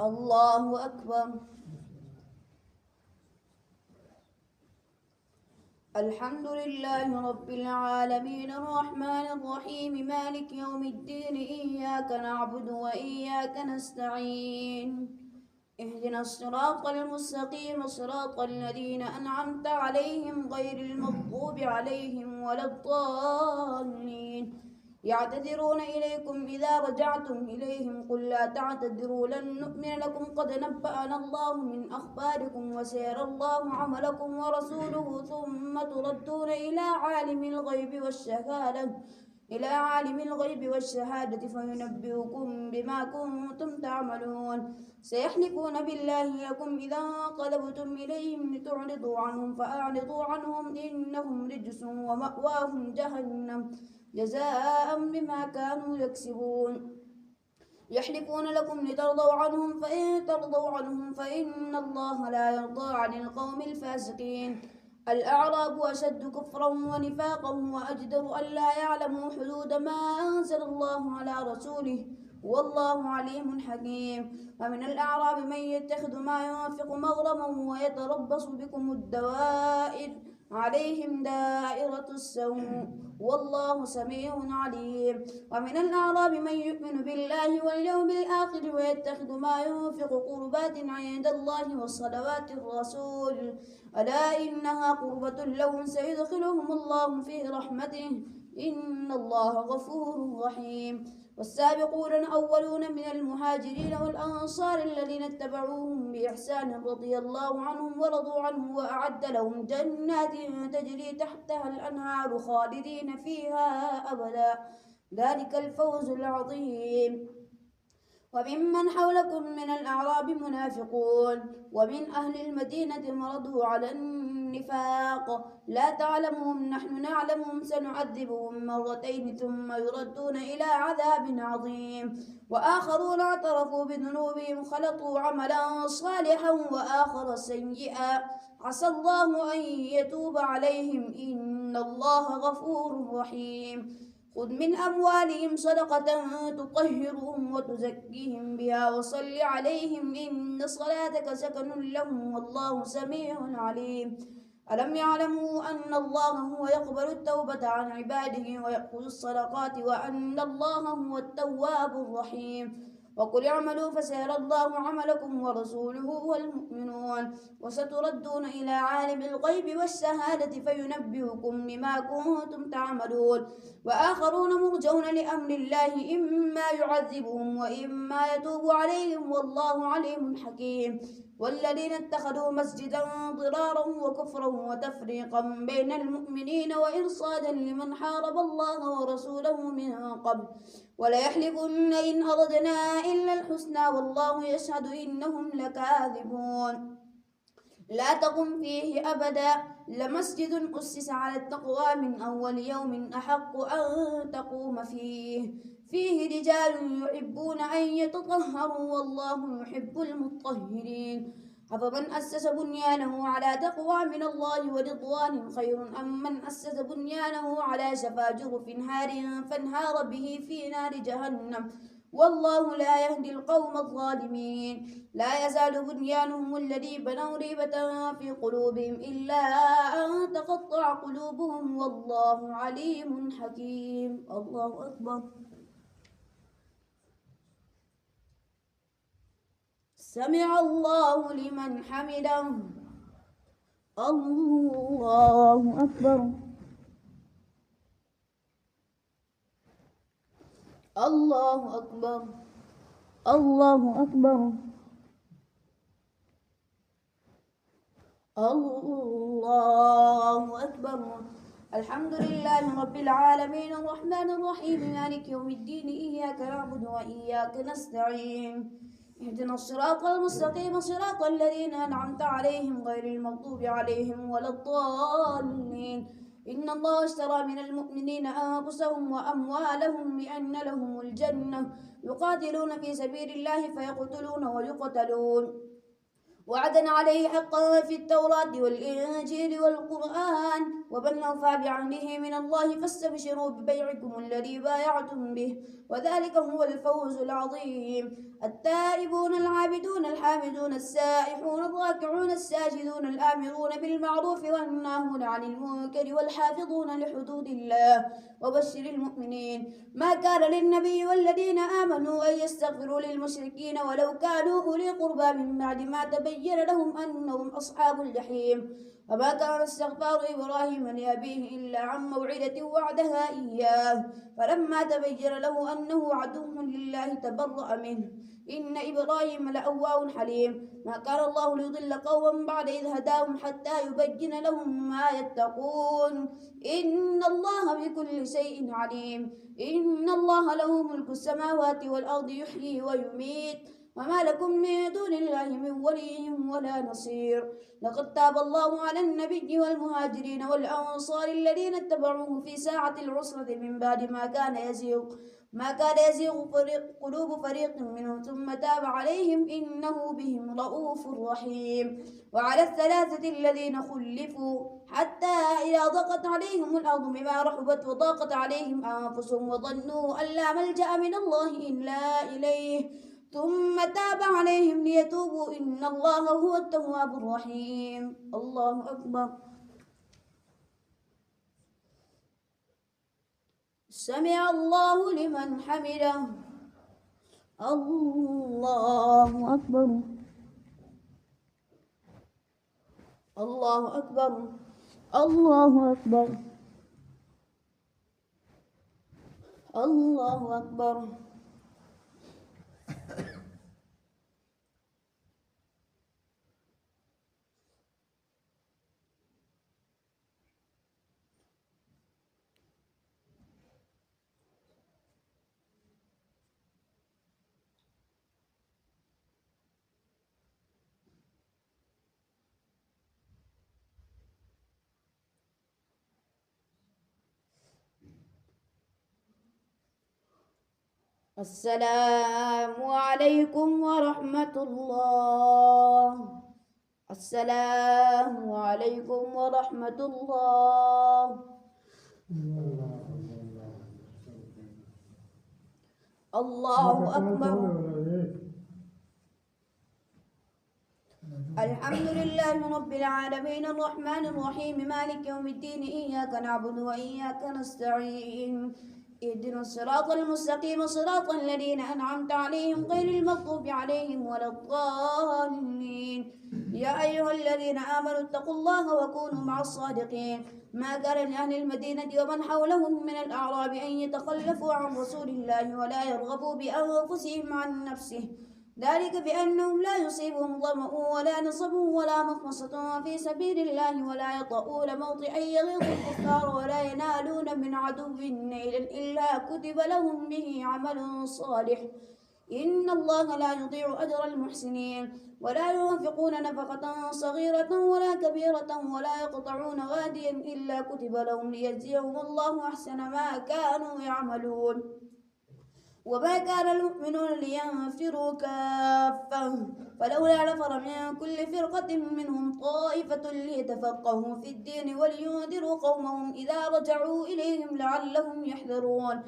الله أكبر. الحمد لله رب العالمين الرحمن الرحيم مالك يوم الدين إياك نعبد وإياك نستعين اهدنا الصراط المستقيم صراط الذين أنعمت عليهم غير المغضوب عليهم ولا الضالين يعتذرون إليكم إذا رجعتم إليهم قل لا تعتذروا لن نؤمن لكم قد نبأنا الله من أخباركم وسيرى الله عملكم ورسوله ثم تردون إلى عالم الغيب والشهادة فينبئكم بما كنتم تعملون سيحلفون بالله لكم إذا انقلبتم إليهم لتعرضوا عنهم فأعرضوا عنهم إنهم رجس ومأواهم جهنم جزاء بما كانوا يكسبون يحلفون لكم لترضوا عنهم فإن ترضوا عنهم فإن الله لا يرضى عن القوم الفاسقين الأعراب أشد كفرا ونفاقا وأجدر أن لا يعلموا حدود ما أنزل الله على رسوله والله عليم حكيم ومن الأعراب من يتخذ ما ينفق مغرما ويتربص بكم الدوائر عليهم دائرة السوء والله سميع عليم ومن الأعراب من يؤمن بالله واليوم الآخر ويتخذ ما ينفق قربات عند الله وصلوات الرسول ألا إنها قربة لهم سيدخلهم الله في رحمته إن الله غفور رحيم والسابقون الأولون من المهاجرين والأنصار الذين اتبعوهم بإحسان رضي الله عنهم ورضوا عنه وأعد لهم جنات تجري تحتها الأنهار خالدين فيها أبدا ذلك الفوز العظيم وممن حولكم من الأعراب منافقون ومن أهل المدينة مرضوا على النفاق لا تعلمهم نحن نعلمهم سنعذبهم مرتين ثم يردون إلى عذاب عظيم وآخرون اعترفوا بذنوبهم خلطوا عملا صالحا وآخر سيئا عسى الله أن يتوب عليهم إن الله غفور رحيم خذ من أموالهم صدقة تطهرهم وتزكيهم بها وصل عليهم إن صلاتك سكن لهم والله سميع عليم ألم يعلموا أن الله هو يقبل التوبة عن عباده ويأخذ الصدقات وأن الله هو التواب الرحيم وقل اعملوا فسيرى الله عملكم ورسوله والمؤمنون وستردون إلى عالم الغيب والشهادة فينبئكم بما كنتم تعملون وآخرون مرجون لأمر الله إما يعذبهم وإما يتوب عليهم والله عليم حكيم والذين اتخذوا مسجدا ضرارا وكفرا وتفريقا بين المؤمنين وإرصادا لمن حارب الله ورسوله من قبل وليحلفن إن أردنا إلا الحسنى والله يشهد إنهم لكاذبون لا تقم فيه أبدا لمسجد أسس على التقوى من أول يوم أحق أن تقوم فيه رجال يحبون أن يتطهروا والله يحب المطهرين أفمن أسس بنيانه على تقوى من الله ورضوان خير أم من أسس بنيانه على شفا جرف هار فانهار به في نار جهنم والله لا يهدي القوم الظالمين لا يزال بنيانهم الذي بنوا ريبة في قلوبهم إلا أن تقطع قلوبهم والله عليم حكيم الله أكبر سمع الله لمن حمده الله أكبر الله أكبر الله أكبر الله أكبر الحمد لله رب العالمين الرحمن الرحيم مالك يوم الدين إياك نعبد وإياك نستعين اهدنا الصراط المستقيم صراط الذين أنعمت عليهم غير المغضوب عليهم ولا الضالين إن الله اشترى من المؤمنين أنفسهم وأموالهم بأن لهم الجنة يقاتلون في سبيل الله فيقتلون ويقتلون وعدا عليه حقا في التوراة والإنجيل والقرآن ومن أوفى بعهده من الله فاستبشروا ببيعكم الذي بايعتم به وذلك هو الفوز العظيم التائبون العابدون الحامدون السائحون الراكعون الساجدون الآمرون بالمعروف والناهون عن المنكر والحافظون لحدود الله وبشر المؤمنين. ما كان للنبي والذين آمنوا أن يستغفروا للمشركين ولو كانوا أولي قربى من بعد ما تبين لهم أنهم أصحاب الجحيم. وما كان استغفار إبراهيم لأبيه إلا عن موعدة وعدها إياه فلما تبين له أنه عدو لله تبرأ منه إن إبراهيم لأواه حليم. ما كان الله ليضل قوما بعد إذ هداهم حتى يبين لهم ما يتقون إن الله بكل شيء عليم. إن الله له ملك السماوات والأرض يحيي ويميت وما لكم من دون الله من ولي ولا نصير. لقد تاب الله على النبي والمهاجرين والأنصار الذين اتبعوه في ساعة العسرة من بعد ما كان يزيغ قلوب فريق منهم ثم تاب عليهم إنه بهم رؤوف رحيم. وعلى الثلاثة الذين خلفوا حتى إذا ضاقت عليهم الأرض بما رحبت وضاقت عليهم أنفسهم وظنوا أن لا ملجأ من الله إلا إليه ثم تاب عليهم ليتوبوا إن الله هو التواب الرحيم. الله أكبر. سمع الله لمن حمده. الله أكبر. الله أكبر. الله أكبر. الله أكبر. السلام عليكم ورحمة الله. السلام عليكم ورحمة الله. الله أكبر. الحمد لله رب العالمين الرحمن الرحيم مالك يوم الدين إياك نعبد وإياك نستعين اهدنا الصراط المستقيم صراط الذين أنعمت عليهم غير المغضوب عليهم ولا الضالين. يا أيها الذين آمنوا اتقوا الله وكونوا مع الصادقين. ما كان لأهل المدينة ومن حولهم من الأعراب أن يتخلفوا عن رسول الله ولا يرغبوا بأنفسهم عن نفسه ذلك بأنهم لا يصيبهم ظمأ ولا نصب ولا مخمصة في سبيل الله ولا يطؤون موطئا يغيظ الكفار ولا ينالون من عدو نيلا إلا كتب لهم به عمل صالح إن الله لا يضيع أجر المحسنين. ولا ينفقون نفقة صغيرة ولا كبيرة ولا يقطعون واديا إلا كتب لهم ليجزيهم الله أحسن ما كانوا يعملون. وما كان المؤمنون لينفروا كافة فلولا نفر من كل فرقة منهم طائفة ليتفقهوا في الدين ولينذروا قومهم إذا رجعوا إليهم لعلهم يحذرون.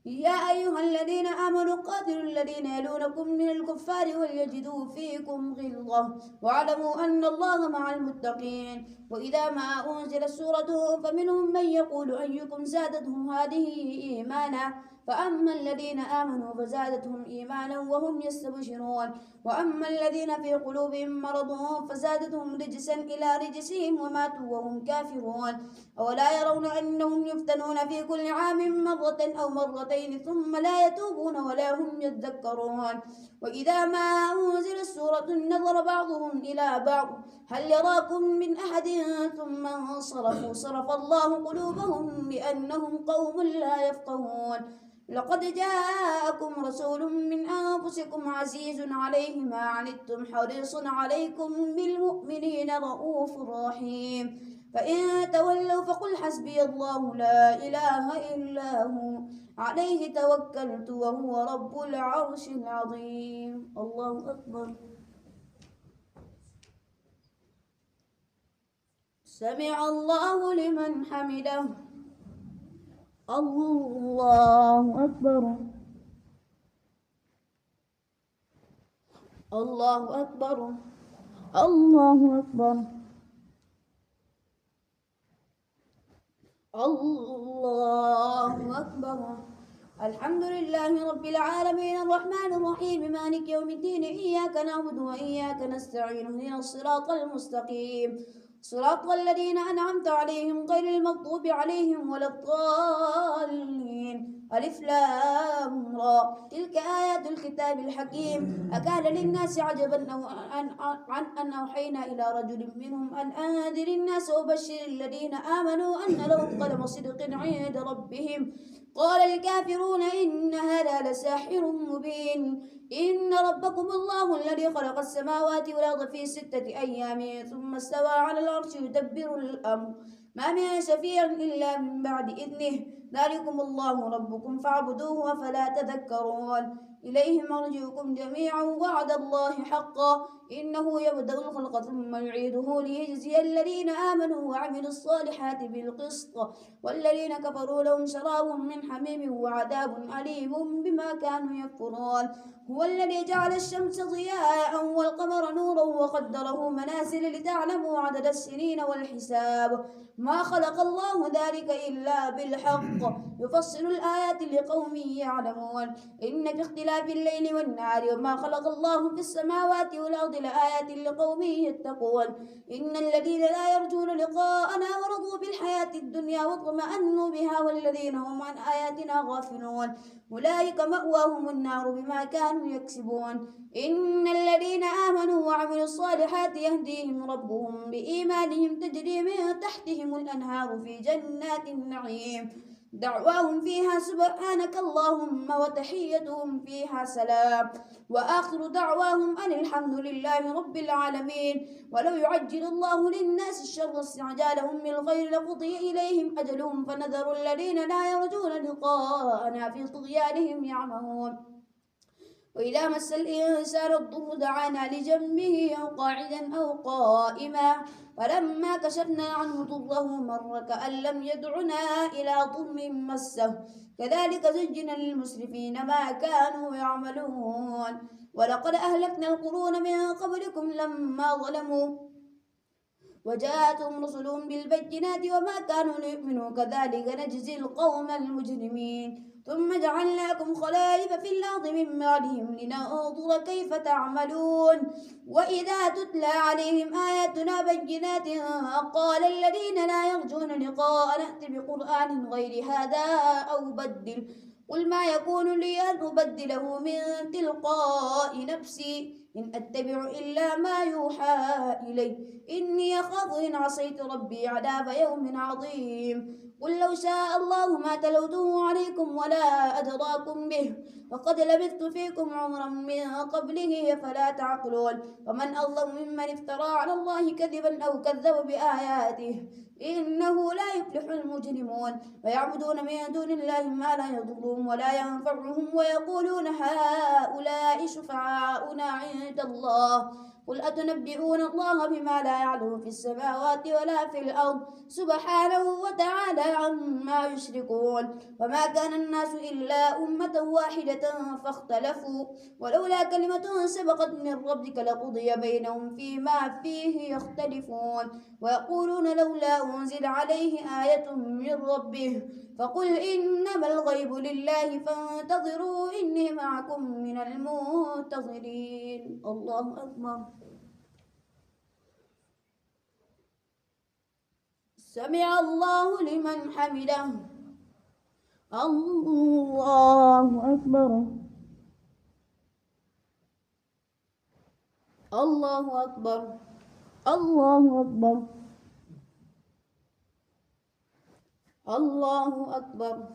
يا أيها الذين آمنوا قاتلوا الذين يلونكم من الكفار وليجدوا فيكم غلظة واعلموا أن الله مع المتقين. وإذا ما أنزلت سورة فمنهم من يقول أيكم زادتهم هذه إيمانا فأما الذين آمنوا فزادتهم إيمانا وهم يستبشرون وأما الذين في قلوبهم مرض فزادتهم رجسا إلى رجسهم وماتوا وهم كافرون. أولا يرون أنهم يفتنون في كل عام مرة أو مرتين ثم لا يتوبون ولا هم يذكرون. وإذا ما أنزلت سورة نظر بعضهم إلى بعض هل يراكم من أحد ثم انصرفوا صرف الله قلوبهم بأنهم قوم لا يفقهون. لقد جاءكم رسول من أنفسكم عزيز عليه ما عنتم حريص عليكم بالمؤمنين رؤوف رحيم. فإن تولوا فقل حسبي الله لا إله إلا هو عليه توكلت وهو رب العرش العظيم. الله أكبر. سمع الله لمن حمده. الله أكبر. الله أكبر. الله أكبر. الله أكبر. الحمد لله رب العالمين الرحمن الرحيم مالك يوم الدين إياك نعبد وإياك نستعين اهدنا الصراط المستقيم صراط الذين أنعمت عليهم غير المغضوب عليهم ولا الضالين. ألف لام را تلك آيات الكتاب الحكيم أكان للناس عجبا أن أوحينا إلى رجل منهم أن أنذر الناس وبشر الذين آمنوا أن لهم قدم صدق عند ربهم. قال الكافرون إن هذا لساحر مبين. إن ربكم الله الذي خلق السماوات والأرض في 6 أيام ثم استوى على العرش يدبر الأمر ما من شفيع إلا من بعد إذنه ذلكم الله ربكم فاعبدوه أفلا تذكرون. إليه مرجعكم جميعا وعد الله حقا إنه يبدأ الخلق ثم يعيده ليجزي الذين آمنوا وعملوا الصالحات بالقسط والذين كفروا لهم شراب من حميم وعذاب أليم بما كانوا يكفرون. هو الذي جعل الشمس ضياء والقمر نورا وقدره منازل لتعلموا عدد السنين والحساب ما خلق الله ذلك إلا بالحق يفصل الآيات لقوم يعلمون. إن في اختلاف الليل والنهار وما خلق الله في السماوات والأرض لآيات لقوم يتقون. إن الذين لا يرجون لقاءنا ورضوا بالحياة الدنيا واطمأنوا بها والذين هم عن آياتنا غافلون أولئك مأواهم النار بما كانوا يكسبون. إن الذين آمنوا وعملوا الصالحات يهديهم ربهم بإيمانهم تجري من تحتهم الأنهار في جنات النعيم دعواهم فيها سبحانك اللهم وتحيتهم فيها سلام وآخر دعواهم أن الحمد لله رب العالمين. ولو يعجل الله للناس الشر استعجالهم بالخير لقضي إليهم أجلهم فنذر الذين لا يرجون لقاءنا في طغيانهم يعمهون. وإذا مس الإنسان الضر دعانا لجنبه أو قاعدا أو قائما فلما كشفنا عنه ضره مر كأن لم يدعنا إلى ضر مسه كذلك زين للمسرفين ما كانوا يعملون. ولقد أهلكنا القرون من قبلكم لما ظلموا وجاءتهم رسلهم بالبينات وما كانوا ليؤمنوا كذلك نجزي القوم المجرمين. ثم جعلناكم خلائف في الأرض من بعدهم لننظر كيف تعملون. وإذا تتلى عليهم آياتنا بينات قال الذين لا يرجون لقاء نأت بقرآن غير هذا أو بدل قل ما يكون لي أن أبدله من تلقاء نفسي إن أتبع إلا ما يوحى إلي إني أخاف إن عصيت ربي عذاب يوم عظيم. قل لو شاء الله ما تلوته عليكم ولا أدراكم به وقد لبثت فيكم عمرا من قبله فلا تعقلون. ومن أظلم ممن افترى على الله كذبا أو كذب بآياته إنه لا يفلح المجرمون. ويعبدون من دون الله ما لا يضرهم ولا ينفعهم ويقولون هؤلاء شفعاؤنا عند الله قل أتنبئون الله بما لا يعلم في السماوات ولا في الأرض سبحانه وتعالى عما يشركون. وما كان الناس إلا أمة واحدة فاختلفوا ولولا كلمة سبقت من ربك لقضي بينهم فيما فيه يختلفون. ويقولون لولا أنزل عليه آية من ربه فقل إنما الغيب لله فانتظروا إني معكم من المنتظرين. الله أكبر. سمع الله لمن حمده. الله أكبر. الله أكبر. الله أكبر. الله أكبر.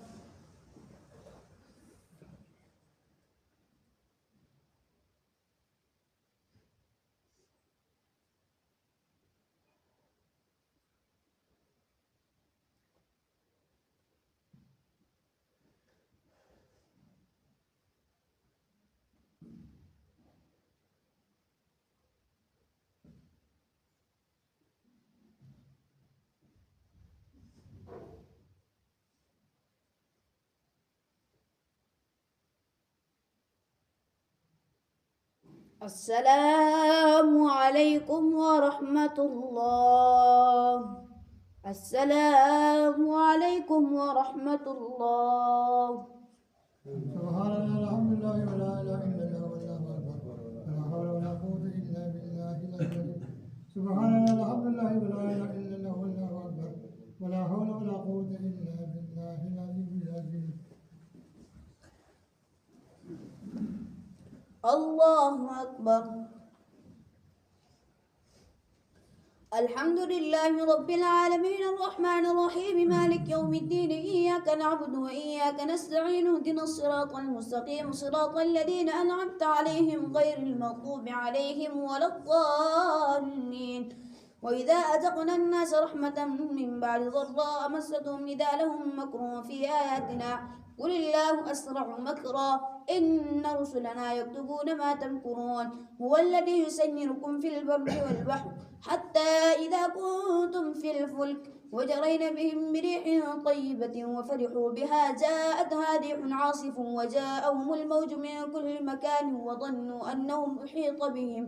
السلام عليكم ورحمة الله. السلام عليكم ورحمة الله. سبحان الله الحمد لله ولا اله الا الله والله اكبر ولا حول ولا قوه الا بالله العلي. سبحان الله الحمد لله ولا اله الا الله والله اكبر ولا حول ولا قوه الا بالله العلي العظيم. الله أكبر. الحمد لله رب العالمين الرحمن الرحيم مالك يوم الدين إياك نعبد وإياك نستعين اهدنا الصراط المستقيم صراط الذين أنعمت عليهم غير المغضوب عليهم ولا الضالين. وإذا أذقنا الناس رحمة من بعد ضراء مستهم إذا لهم مكر في آياتنا قل الله أسرع مكرا إن رسلنا يكتبون ما تمكرون. هو الذي يسيركم في البر والبحر حتى إذا كنتم في الفلك وجرين بهم بريح طيبة وفرحوا بها جاءتها ريح عاصف وجاءهم الموج من كل مكان وظنوا أنهم أحيط بهم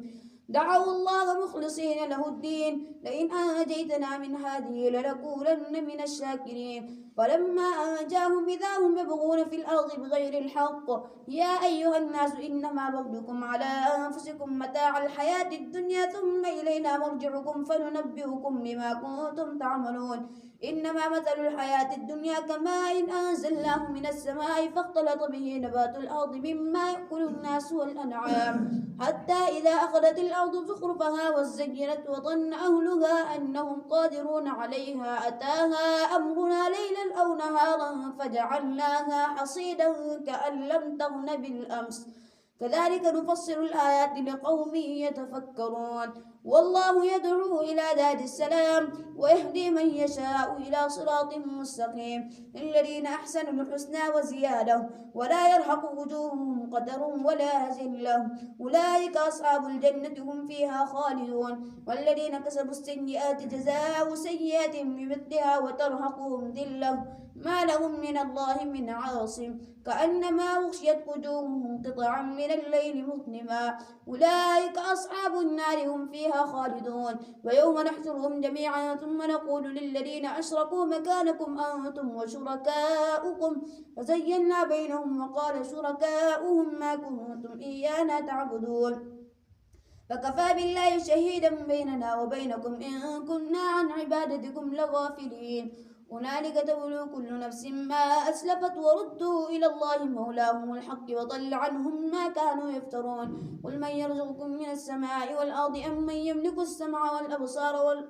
دعوا الله مخلصين له الدين لئن أنجيتنا من هذه لنكونن من الشاكرين. فلما أنجاهم إذا هم يبغون في الأرض بغير الحق يا أيها الناس إنما بغيكم على أنفسكم متاع الحياة الدنيا ثم إلينا مرجعكم فننبئكم بما كنتم تعملون. إنما مثل الحياة الدنيا كماء أنزلناه من السماء فاختلط به نبات الأرض مما يأكل الناس والأنعام حتى إذا أخذت الأرض زخرفها وزينت وظن أهلها أنهم قادرون عليها أتاها أمرنا ليلا أو نهارا فجعلناها حصيدا كأن لم تغن بالأمس كذلك نفصل الآيات لقوم يتفكرون. والله يدعو إلى دار السلام ويهدي من يشاء إلى صراط مستقيم للذين أحسنوا الحسنى وزيادة ولا يرهق وجوههم قدر ولا ذلة أولئك أصحاب الجنة هم فيها خالدون. والذين كسبوا السيئات جزاء سيئات بمثلها وترهقهم ذلة ما لهم من الله من عاصم كأنما أغشيت وجوههم قطعا من الليل مظلما أولئك أصحاب النار هم فيها خالدون. ويوم نحشرهم جميعا ثم نقول للذين أشركوا مكانكم أنتم وشركاؤكم فزينا بينهم وقال شركاؤهم ما كنتم إيانا تعبدون فكفى بالله شهيدا بيننا وبينكم إن كنا عن عبادتكم لغافلين. هنالك تبلو كل نفس ما أسلفت وردوا إلى الله مولاهم الحق وضل عنهم ما كانوا يفترون. قل من يرزقكم من السماء والأرض أم من يملك السمع والأبصار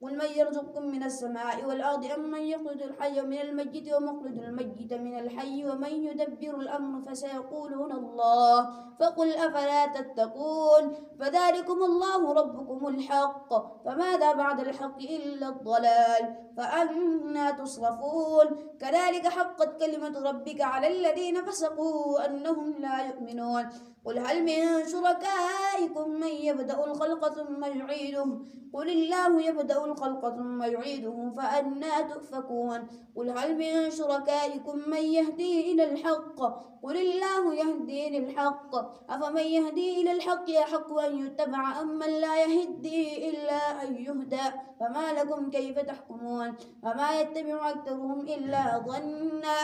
قل من يرزقكم من السماء والأرض أم من يخرج الحي من الميت ومخرج الميت من الحي ومن يدبر الأمر فسيقولون الله فقل أفلا تتقون. فذلكم الله ربكم الحق فماذا بعد الحق إلا الضلال فأنا تصرفون. كذلك حقت كلمة ربك على الذين فسقوا أنهم لا يؤمنون. قل هل من شركائكم من يبدأ الخلق ثم يعيده قل الله يبدأ الخلق ثم يعيده فأنا تؤفكون. قل هل من شركائكم من يهدي إلى الحق قل الله يهدي للحق أفمن يهدي إلى الحق يحق أن يتبع أم من لا يهدي إلا أن يهدى فما لكم كيف تحكمون. وما يتبع أكثرهم إلا ظنا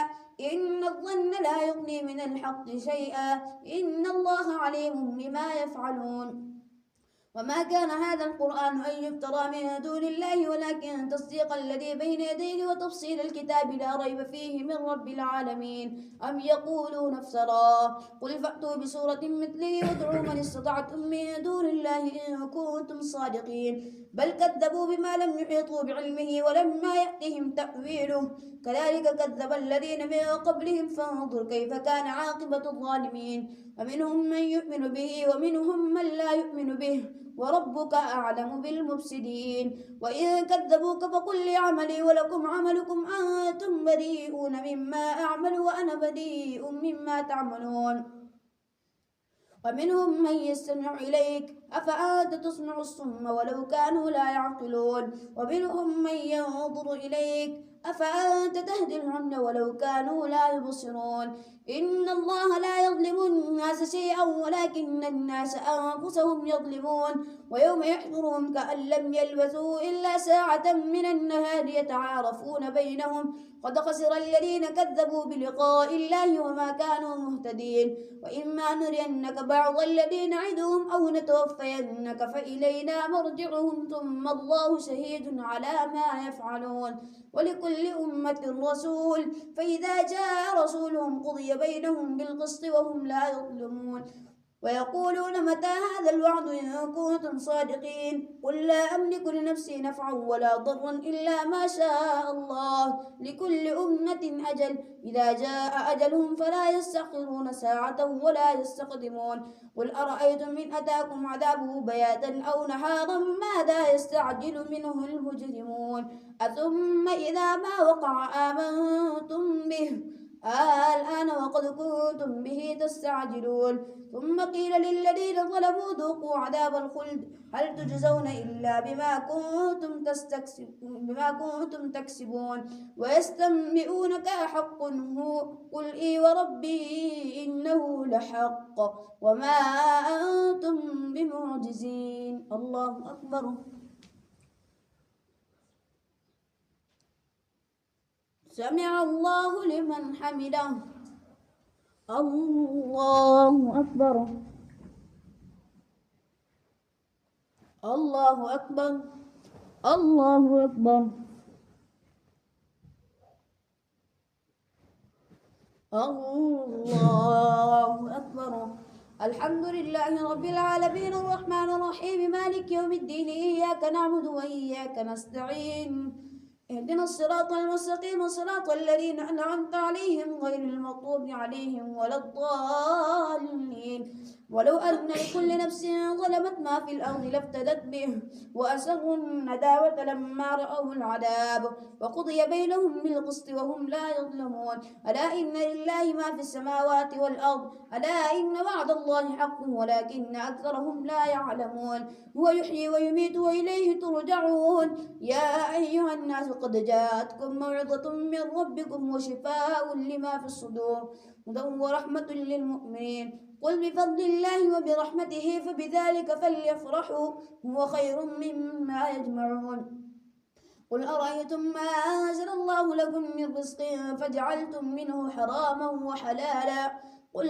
إن الظن لا يغني من الحق شيئا إن الله عليم بما يفعلون. وما كان هذا القرآن أن يفترى من دون الله ولكن تصديق الذي بين يديه وتفصيل الكتاب لا ريب فيه من رب العالمين. أم يقولون افتراه قل فأتوا بسورة مثله وادعوا من استطعتم من دون الله إن كنتم صادقين بل كذبوا بما لم يحيطوا بعلمه ولما يأتهم تأويله كذلك كذب الذين من قبلهم فانظر كيف كان عاقبة الظالمين. ومنهم من يؤمن به ومنهم من لا يؤمن به وربك أعلم بالمفسدين. وإن كذبوك فقل لي عملي ولكم عملكم أنتم بريئون مما أعمل وأنا بريء مما تعملون. ومنهم من يستمع إليك أفأنت تسمع الصم ولو كانوا لا يعقلون. ومنهم من ينظر إليك أفأنت تهدي العمي ولو كانوا لا يبصرون إن الله لا يظلم الناس شيئا ولكن الناس أنفسهم يظلمون ويوم يحشرهم كأن لم يلبثوا إلا ساعة من النهار يتعارفون بينهم قد خسر الذين كذبوا بلقاء الله وما كانوا مهتدين وإما نرينك بعض الذين نعدهم أو نتوفينك فإلينا مرجعهم ثم الله شهيد على ما يفعلون ولكل أمة رسول فإذا جاء رسولهم قضي بينهم بالقسط وهم لا يظلمون ويقولون متى هذا الوعد إن كنتم صادقين قل لا أملك لنفسي نفعا ولا ضرا إلا ما شاء الله لكل أمة أجل إذا جاء أجلهم فلا يستأخرون ساعة ولا يستقدمون قل أرأيتم إن أتاكم عذابه بياتا أو نهارا ماذا يستعجل منه المجرمون أثم إذا ما وقع آمنتم به الآن وقد كنتم به تستعجلون ثم قيل للذين ظلموا ذوقوا عذاب الخلد هل تجزون إلا بما كنتم تكسبون ويستنبئونك أحق هو قل إي وربي إنه لحق وما أنتم بمعجزين الله أكبر سمع الله لمن حمده الله أكبر الله أكبر الله أكبر الله أكبر الحمد لله رب العالمين الرحمن الرحيم مالك يوم الدين إياك نعبد وإياك نستعين اهدنا الصراط المستقيم صراط الذين أنعمت عليهم غير المغضوب عليهم ولا الضالين ولو أن لكل نفس ظلمت ما في الأرض لافتدت به وأسروا الندامة لما رأوا العذاب وقضي بينهم بالقسط وهم لا يظلمون ألا إن لله ما في السماوات والأرض ألا إن وعد الله حق ولكن أكثرهم لا يعلمون هو يحيي ويميت وإليه ترجعون يا أيها الناس قد جاءتكم موعظة من ربكم وشفاء لما في الصدور هدى ورحمة للمؤمنين قل بفضل الله وبرحمته فبذلك فليفرحوا هو خير مما يجمعون قل أرأيتم ما أنزل الله لكم من رزق فجعلتم منه حراما وحلالا قل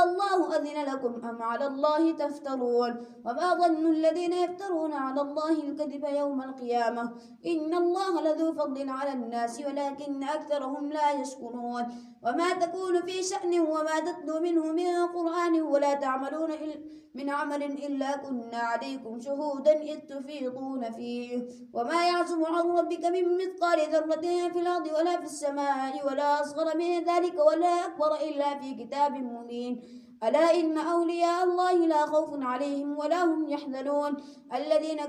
الله أذن لكم أم على الله تفترون وما ظن الذين يفترون على الله الكذب يوم القيامة إن الله لذو فضل على الناس ولكن أكثرهم لا يشكرون وما تكون في شأن وما تتلو منه من قرآن ولا تعملون من عمل إلا كنا عليكم شهودا إذ تفيضون فيه وما يعزم عن ربك من مثقال ذرة في الأرض ولا في السماء ولا أصغر من ذلك ولا أكبر إلا في كتاب مبين ألا إن أولياء الله لا خوف عليهم ولا هم يحزنون الذين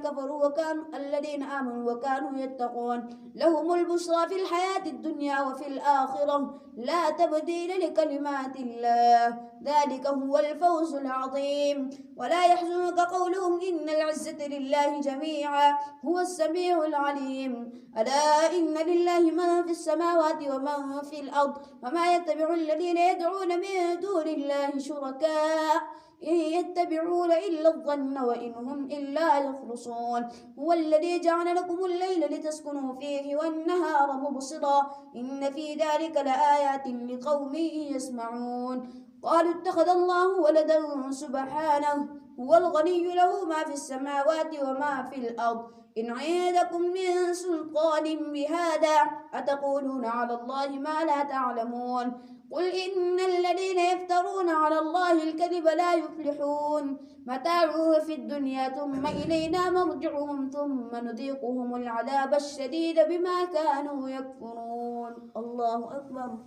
آمنوا وكانوا يتقون لهم البشرى في الحياة الدنيا وفي الآخرة لا تبديل لكلمات الله ذلك هو الفوز العظيم ولا يحزنك قولهم إن العزة لله جميعا هو السميع العليم ألا إن لله من في السماوات ومن في الأرض وما يتبع الذين يدعون من دون الله شركاء إن يتبعون إلا الظن وإن هم إلا يخرصون هو الذي جعل لكم الليل لتسكنوا فيه والنهار مبصرا إن في ذلك لآيات لقوم يسمعون قالوا اتخذ الله ولدا سبحانه هو الغني له ما في السماوات وما في الأرض إن عندكم من سلطان بهذا أتقولون على الله ما لا تعلمون قل إن الذين يفترون على الله الكذب لا يفلحون متاع في الدنيا ثم إلينا مرجعهم ثم نذيقهم العذاب الشديد بما كانوا يكفرون الله أكبر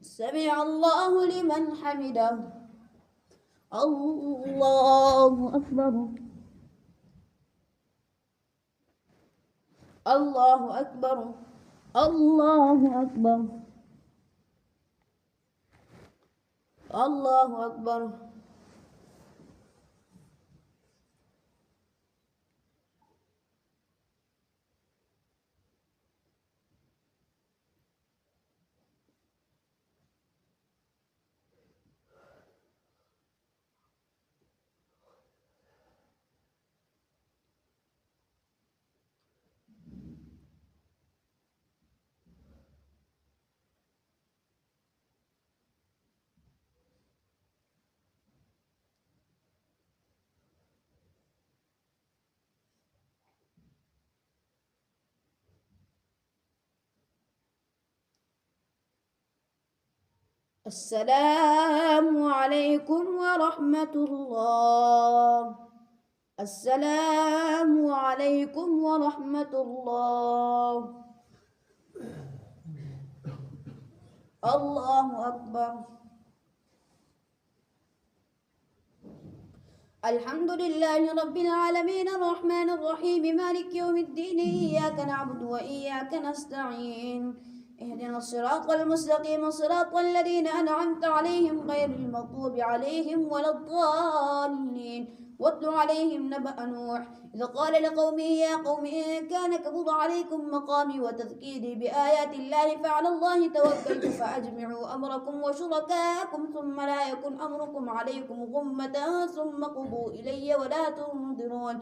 سمع الله لمن حمده الله أكبر الله أكبر الله أكبر الله أكبر السلام عليكم ورحمة الله. السلام عليكم ورحمة الله. الله أكبر. الحمد لله رب العالمين الرحمن الرحيم مالك يوم الدين إياك نعبد وإياك نستعين اهدنا الصراط المستقيم صراط الذين أنعمت عليهم غير المغضوب عليهم ولا الضالين واتل عليهم نبأ نوح إذ قال لقومه يا قوم إن كان كبر عليكم مقامي وتذكيري بآيات الله فعلى الله توكلت فأجمعوا أمركم وشركاءكم ثم لا يكن أمركم عليكم غمة ثم قضوا إلي ولا تنظرون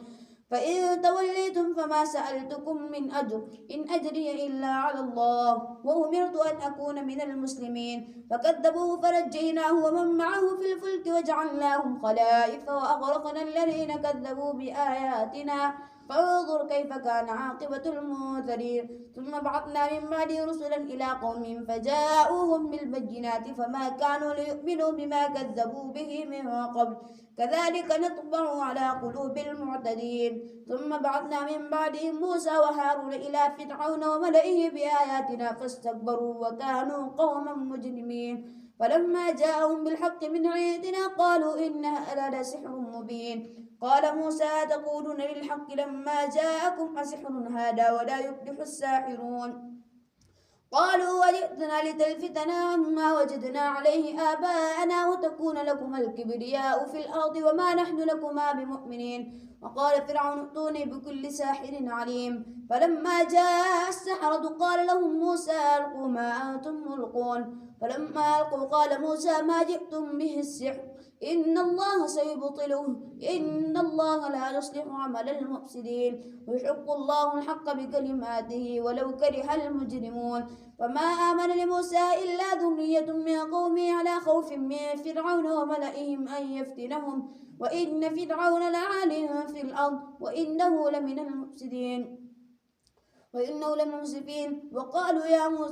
فإن توليتم فما سألتكم من أجر إن أجري إلا على الله وأمرت أن أكون من المسلمين فكذبوه فنجيناه ومن معه في الفلك وجعلناهم خلائف وأغرقنا الذين كذبوا بآياتنا فانظر كيف كان عاقبة المنذرين ثم بعثنا من بعده رسلا إلى قومهم فجاءوهم بالبينات فما كانوا ليؤمنوا بما كذبوا به من قبل كذلك نطبع على قلوب المعتدين ثم بعثنا من بعدهم موسى وهارون إلى فرعون وملئه بآياتنا فاستكبروا وكانوا قوما مجرمين فلما جاءهم بالحق من عندنا قالوا إن هذا لسحر مبين قال موسى تقولون للحق لما جاءكم أسحر هذا ولا يفلح الساحرون قالوا وجئتنا لتلفتنا عما وجدنا عليه آباءنا وتكون لكما الكبرياء في الأرض وما نحن لكما بمؤمنين وقال فرعون ائتوني بكل ساحر عليم فلما جاء السحرة قال لهم موسى ألقوا ما أنتم ملقون فلما ألقوا قال موسى ما جئتم به السحر إن الله سيبطله إن الله لا يصلح عمل المفسدين ويحق الله الحق بكلماته ولو كره المجرمون وما آمن لموسى إلا ذرية من قومه على خوف من فرعون وملئهم أن يفتنهم وإن فرعون لعال في الأرض وإنه لمن المسرفين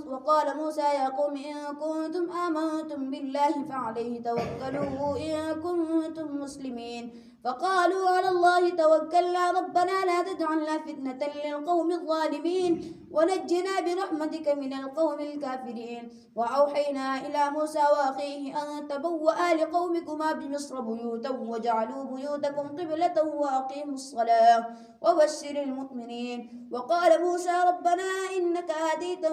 وقال موسى يا قوم إن كنتم آمنتم بالله فعليه توكلوا إن كنتم مسلمين فقالوا على الله توكلنا ربنا لا تجعلنا فتنة للقوم الظالمين ونجنا برحمتك من القوم الكافرين وأوحينا إلى موسى وأخيه أن تبوأ لقومكما بمصر بيوتا وجعلوا بيوتكم قبلة وأقيموا الصلاة وبشر المؤمنين وقال موسى ربنا إنك آتيت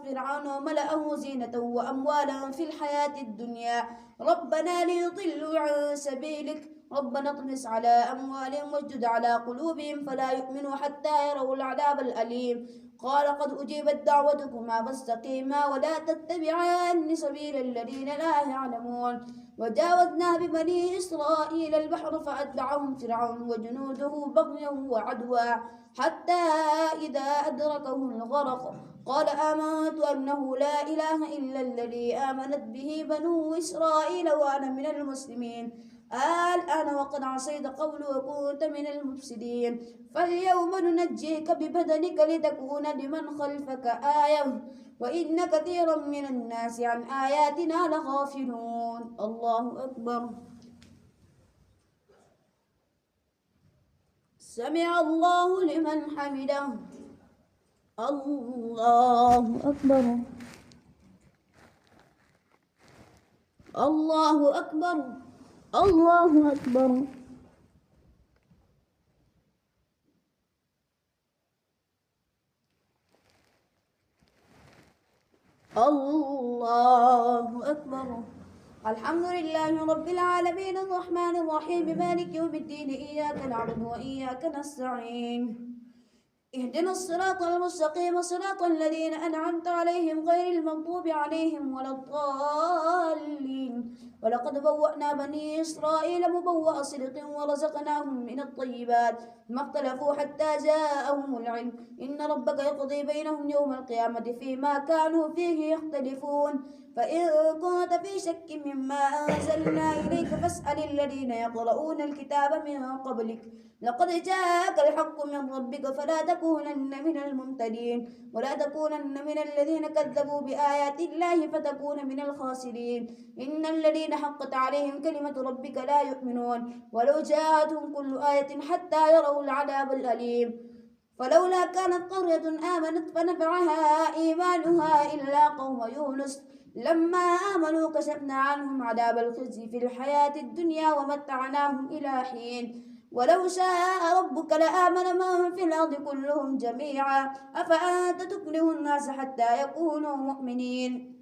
فرعون وملأه زينة وأموالا في الحياة الدنيا ربنا ليضلوا عن سبيلك ربنا اطمس على أموالهم واشدد على قلوبهم فلا يؤمنوا حتى يروا العذاب الأليم قال قد أجيبت دعوتكما فاستقيما ولا تتبعان سبيل الذين لا يعلمون وجاوزنا ببني إسرائيل البحر فأتبعهم فرعون وجنوده بغيا وعدوا حتى إذا أدركه الغرق قال آمنت أنه لا إله إلا الذي آمنت به بنو إسرائيل وأنا من المسلمين الآن وقد عصيت قبل وكنت من المفسدين فاليوم ننجيك ببدنك لتكون لمن خلفك آية وإن كثيرا من الناس عن آياتنا لغافلون الله أكبر سمع الله لمن حمده الله أكبر الله أكبر الله أكبر الله أكبر الحمد لله رب العالمين الرحمن الرحيم مالك يوم الدين إياك نعبد وإياك نستعين اهدنا الصراط المستقيم صراط الذين أنعمت عليهم غير المغضوب عليهم ولا الضالين ولقد بوأنا بني إسرائيل مبوأ صدق ورزقناهم من الطيبات ما اختلفوا حتى جاءهم العلم إن ربك يقضي بينهم يوم القيامة فيما كانوا فيه يختلفون فإن كنت في شك مما أنزلنا إليك فاسأل الذين يقرؤون الكتاب من قبلك لقد جاءك الحق من ربك فلا تكونن من الممتدين ولا تكونن من الذين كذبوا بآيات الله فتكون من الخاسرين إن الذين حقت عليهم كلمة ربك لا يؤمنون ولو جاءتهم كل آية حتى يروا العذاب الأليم فلولا كانت قرية آمنت فنفعها إيمانها إلا قوم يونس لما آمنوا كشفنا عنهم عذاب الخزي في الحياة الدنيا ومتعناهم إلى حين ولو شاء ربك لآمن من في الأرض كلهم جميعا أفأنت تكره الناس حتى يكونوا مؤمنين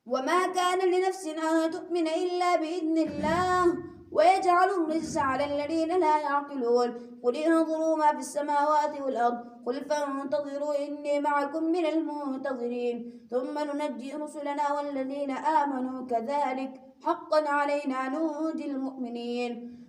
وما كان لنفس أن تؤمن إلا بإذن الله ويجعل الرجس على الذين لا يعقلون قل انظروا ما في السماوات والأرض قل فانتظروا إني معكم من المنتظرين ثم ننجي رسلنا والذين آمنوا كذلك حقا علينا ننجي المؤمنين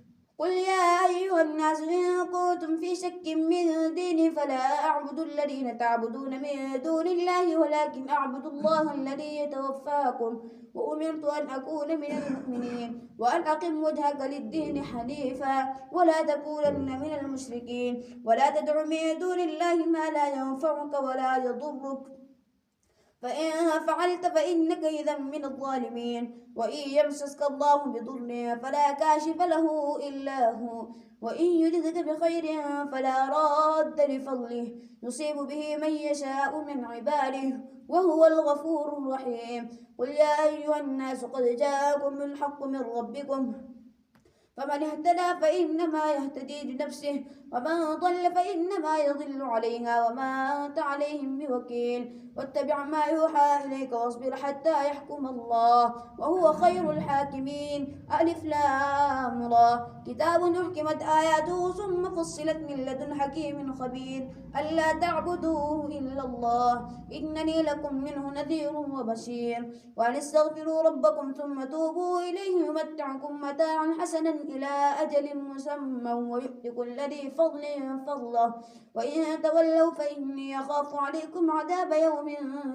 قل يا أيها الناس إن كنتم في شك من ديني فلا أعبد الذين تعبدون من دون الله ولكن أعبد الله الذي يتوفاكم وأمرت أن أكون من المؤمنين وأن أقم وجهك للدين حنيفا ولا تكونن من المشركين ولا تدع من دون الله ما لا ينفعك ولا يضرك فإن فعلت فإنك إذا من الظالمين وإن يمسسك الله بضر فلا كاشف له إلا هو وإن يردك بخير فلا راد لفضله يصيب به من يشاء من عباده وهو الغفور الرحيم قل يا أيها الناس قد جاءكم الحق من ربكم فمن اهتدى فإنما يهتدي لنفسه ومن ضل فإنما يضل عليها وما أنت عليهم بوكيل واتبع ما يوحى إليك واصبر حتى يحكم الله وهو خير الحاكمين ألف لام را كتاب أحكمت آياته ثم فصلت من لدن حكيم خبير ألا تعبدوا إلا الله إنني لكم منه نذير وبشير وأن استغفروا ربكم ثم توبوا إليه يمتعكم متاعا حسنا إلى أجل مسمى ويؤت كل ذي فضل فضله وإن تولوا فإني أخاف عليكم عذاب يوم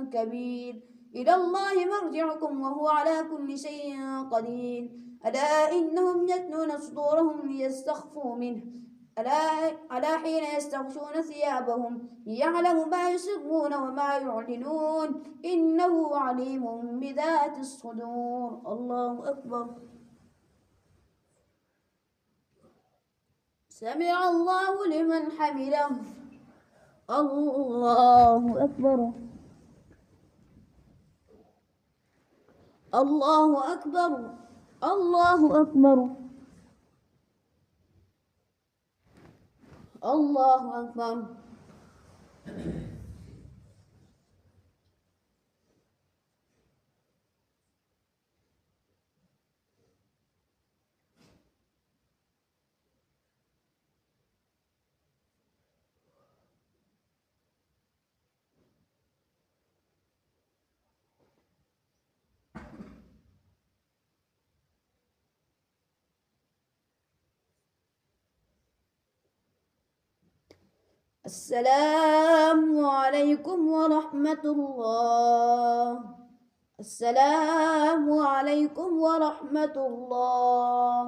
كبير إلى الله مرجعكم وهو على كل شيء قدير ألا إنهم يثنون صدورهم ليستخفوا منه ألا حين يستغشون ثيابهم يعلم ما يسرون وما يعلنون إنه عليم بذات الصدور الله أكبر سمع الله لمن حمده الله أكبر الله أكبر الله أكبر الله أكبر السلام عليكم ورحمة الله السلام عليكم ورحمة الله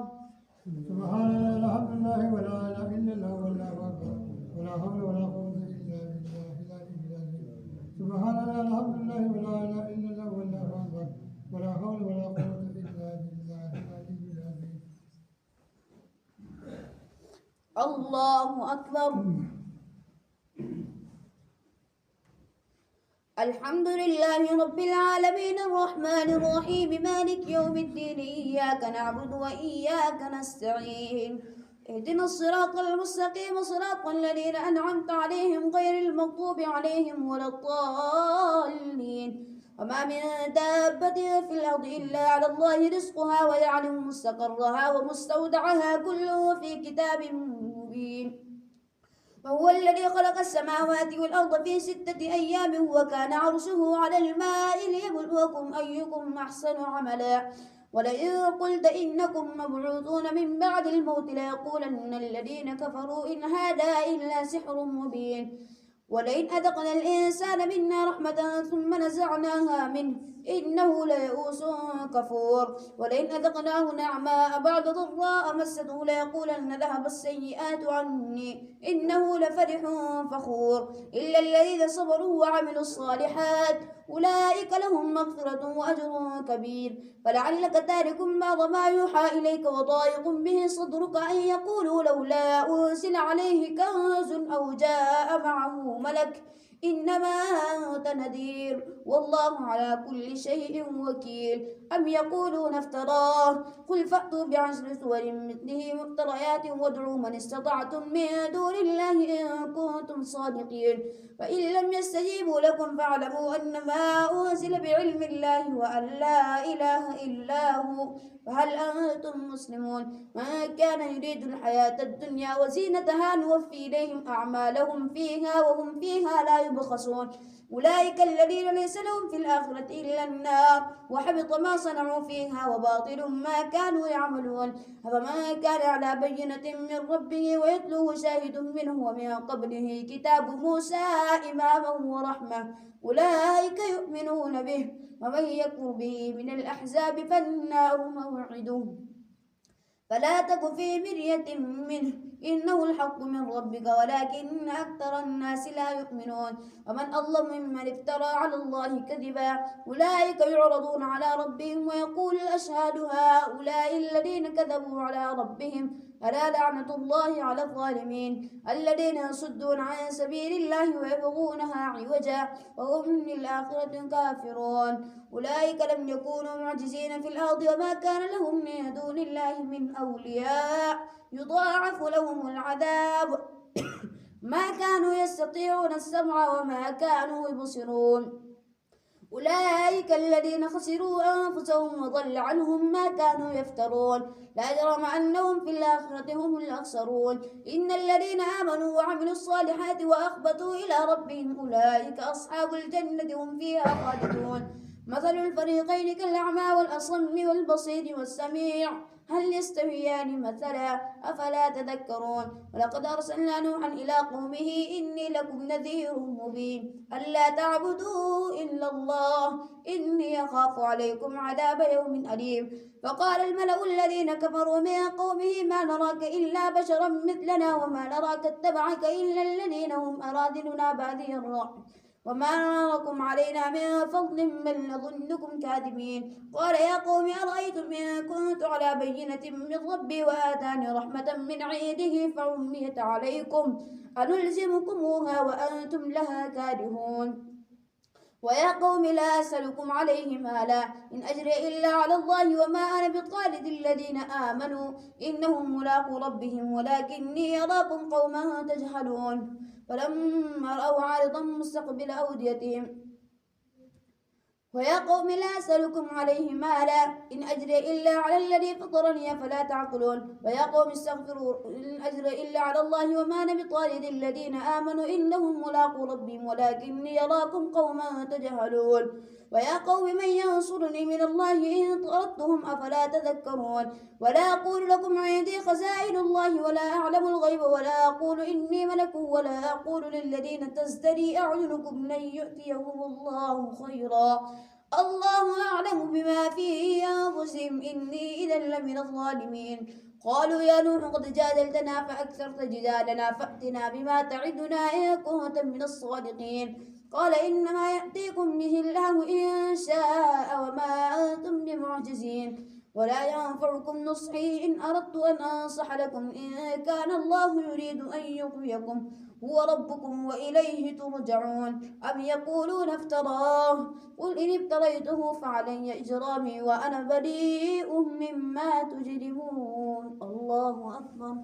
سبحان الله الحمد لله ولا إله إلا الله والله أكبر ولا حول ولا قوة إلا بالله العلي العظيم سبحان الله الحمد لله ولا إله إلا الله والله أكبر ولا حول ولا قوة إلا بالله العلي العظيم الله أكبر الحمد لله رب العالمين الرحمن الرحيم مالك يوم الدين إياك نعبد وإياك نستعين اهدنا الصراط المستقيم صراط الذين أنعمت عليهم غير المغضوب عليهم ولا الضالين وما من دابة في الأرض إلا على الله رزقها ويعلم مستقرها ومستودعها كله في كتاب مبين وهو الذي خلق السماوات والأرض في 6 أيام وكان عرشه على الماء ليبلوكم أيكم أحسن عملا ولئن قلت إنكم مبعوثون من بعد الموت ليقولن الذين كفروا إن هذا إلا سحر مبين. ولئن أذقنا الإنسان منا رحمة ثم نزعناها منه إنه ليئوس كفور. ولئن أذقناه نعماء بعد ضراء مسته ليقولن ذهب السيئات عني إنه لفرح فخور. إلا الذين صبروا وعملوا الصالحات أولئك لهم مغفرة وأجر كبير. فلعلك تارك بعض ما يوحى إليك وضايق به صدرك أن يقولوا لولا أنزل عليه كنز أو جاء معه ملك إنما أنت نذير والله على كل شيء وكيل. أم يقولون افتراه قل فأتوا بعشر سور مثله مفتريات وادعوا من استطعتم من دون الله إن كنتم صادقين. فإن لم يستجيبوا لكم فاعلموا أنما أنزل بعلم الله وأن لا إله إلا هو فهل أنتم مسلمون. من كان يريد الحياة الدنيا وزينتها نوفي إليهم أعمالهم فيها وهم فيها لا يبخسون. أولئك الذين ليس لهم في الآخرة إلا النار وحبط ما صنعوا فيها وباطل ما كانوا يعملون. أفمن كان على بينة من ربه ويتلوه شاهد منه ومن قبله كتاب موسى إماما ورحمة أولئك يؤمنون به. ومن يكفر به من الأحزاب فالنار موعده فلا تك في مرية منه إنه الحق من ربك ولكن أكثر الناس لا يؤمنون. ومن أظلم ممن افترى على الله كذبا أولئك يعرضون على ربهم ويقول الأشهاد هؤلاء الذين كذبوا على ربهم ألا لعنة الله على الظالمين الذين يصدون عن سبيل الله ويبغونها عوجا وهم للآخرة كافرون. أولئك لم يكونوا معجزين في الأرض وما كان لهم من دون الله من أولياء يضاعف لهم العذاب ما كانوا يستطيعون السمع وما كانوا يبصرون. أولئك الذين خسروا أنفسهم وضل عنهم ما كانوا يفترون. لا جرم أنهم في الآخرة هم الأخسرون. إن الذين آمنوا وعملوا الصالحات وأخبتوا إلى ربهم أولئك أصحاب الجنة هم فيها خالدون. مثل الفريقين كالأعمى والأصم والبصير والسميع هل يستويان مثلا أفلا تذكرون. ولقد أرسلنا نوحا إلى قومه إني لكم نذير مبين ألا تعبدوا إلا الله إني أخاف عليكم عذاب يوم أليم. فقال الملأ الذين كفروا من قومه ما نراك إلا بشرا مثلنا وما نراك اتبعك إلا الذين هم أراذلنا بادي الرأي وما نراكم علينا من فضل بل نظنكم كاذبين. قال يا قوم أرأيتم إن كنت على بينة من ربي وآتاني رحمة من عنده فعميت عليكم أنلزمكموها وأنتم لها كارهون. ويا قوم لا أسألكم عليه مالا إن أجري إلا على الله وما أنا بطارد الذين آمنوا إنهم ملاقو ربهم ولكني أراكم قوما تجهلون. فلما رأوا عارضا مستقبل أوديتهم ويا قوم لا أسألكم عليه مالا إن أجري إلا على الذي فطرني فلا تعقلون. ويا قوم استغفروا إن أجري إلا على الله وما أنا بطارد الذين آمنوا إنهم ملاقو ربهم ولكني أراكم قوما تجهلون. ويا قوم من ينصرني من الله إن طردتهم أفلا تذكرون. ولا أقول لكم عندي خزائن الله ولا أعلم الغيب ولا أقول إني ملك ولا أقول للذين تزدري أعينكم لن يؤتيهم الله خيرا الله أعلم بما في أنفسهم إني إذا لمن الظالمين. قالوا يا نوح قد جادلتنا فأكثرت جدالنا فأتنا بما تعدنا إن كنت من الصادقين. قال إنما يأتيكم به الله إن شاء وما أنتم بمعجزين. ولا ينفعكم نصحي إن أردت أن أنصح لكم إن كان الله يريد أن يغويكم هو ربكم وإليه ترجعون. أم يقولون افتراه قل إن افتريته فعلي إجرامي وأنا بريء مما تجرمون. الله أكبر.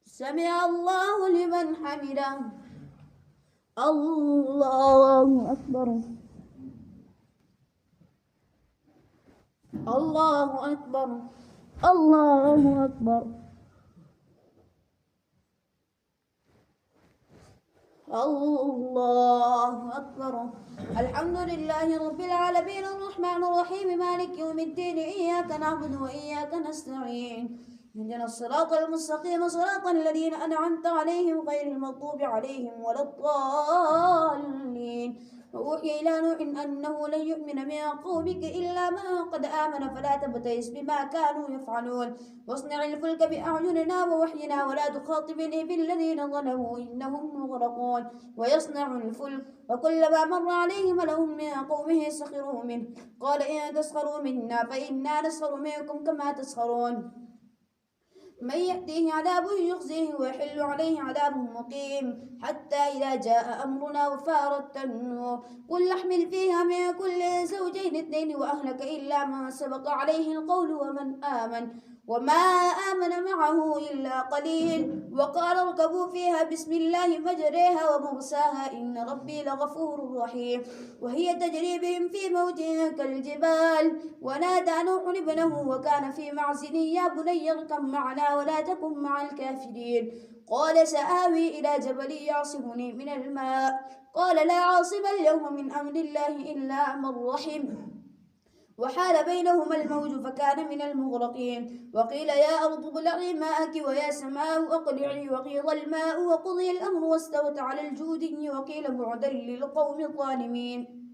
سمع الله لمن حمده. الله أكبر. الله أكبر. الله أكبر. الله أكبر. الحمد لله رب العالمين الرحمن الرحيم مالك يوم الدين إياك نعبد وإياك نستعين اهدنا الصراط المستقيم صراط الذين أنعمت عليهم غير المغضوب عليهم ولا الضالين. وأوحي إلى نوح أنه لن يؤمن من قومك إلا من قد آمن فلا تبتئس بما كانوا يفعلون واصنع الفلك بأعيننا ووحينا ولا تخاطبني في الذين ظلموا إنهم مغرقون. ويصنع الفلك وكلما مر عليه ملأ من قومه سخروا منه قال إن تسخروا منا فإنا نسخر منكم كما تسخرون. من يأتيه عذاب يخزيه ويحل عليه عذاب مقيم حتى إذا جاء أمرنا وفارت النور قل احمل فيها من كل زوجين اثنين وأهلك إلا من سبق عليه القول وما آمن معه إلا قليل. وقال اركبوا فيها بسم الله مجريها ومرساها إن ربي لغفور رحيم. وهي تجري بهم في موج كالجبال ونادى نوح ابنه وكان في معزل يا بني اركب معنا ولا تكن مع الكافرين قال سآوي إلى جبل يعصمني من الماء قال لا عاصم اليوم من أمر الله إلا من رحم وحال بينهما الموج فكان من المغرقين. وقيل يا أرض ابلعي ماءك ويا سماء أقلعي وغيض الماء وقضي الأمر واستوت على الجود وقيل بعدا للقوم الظالمين.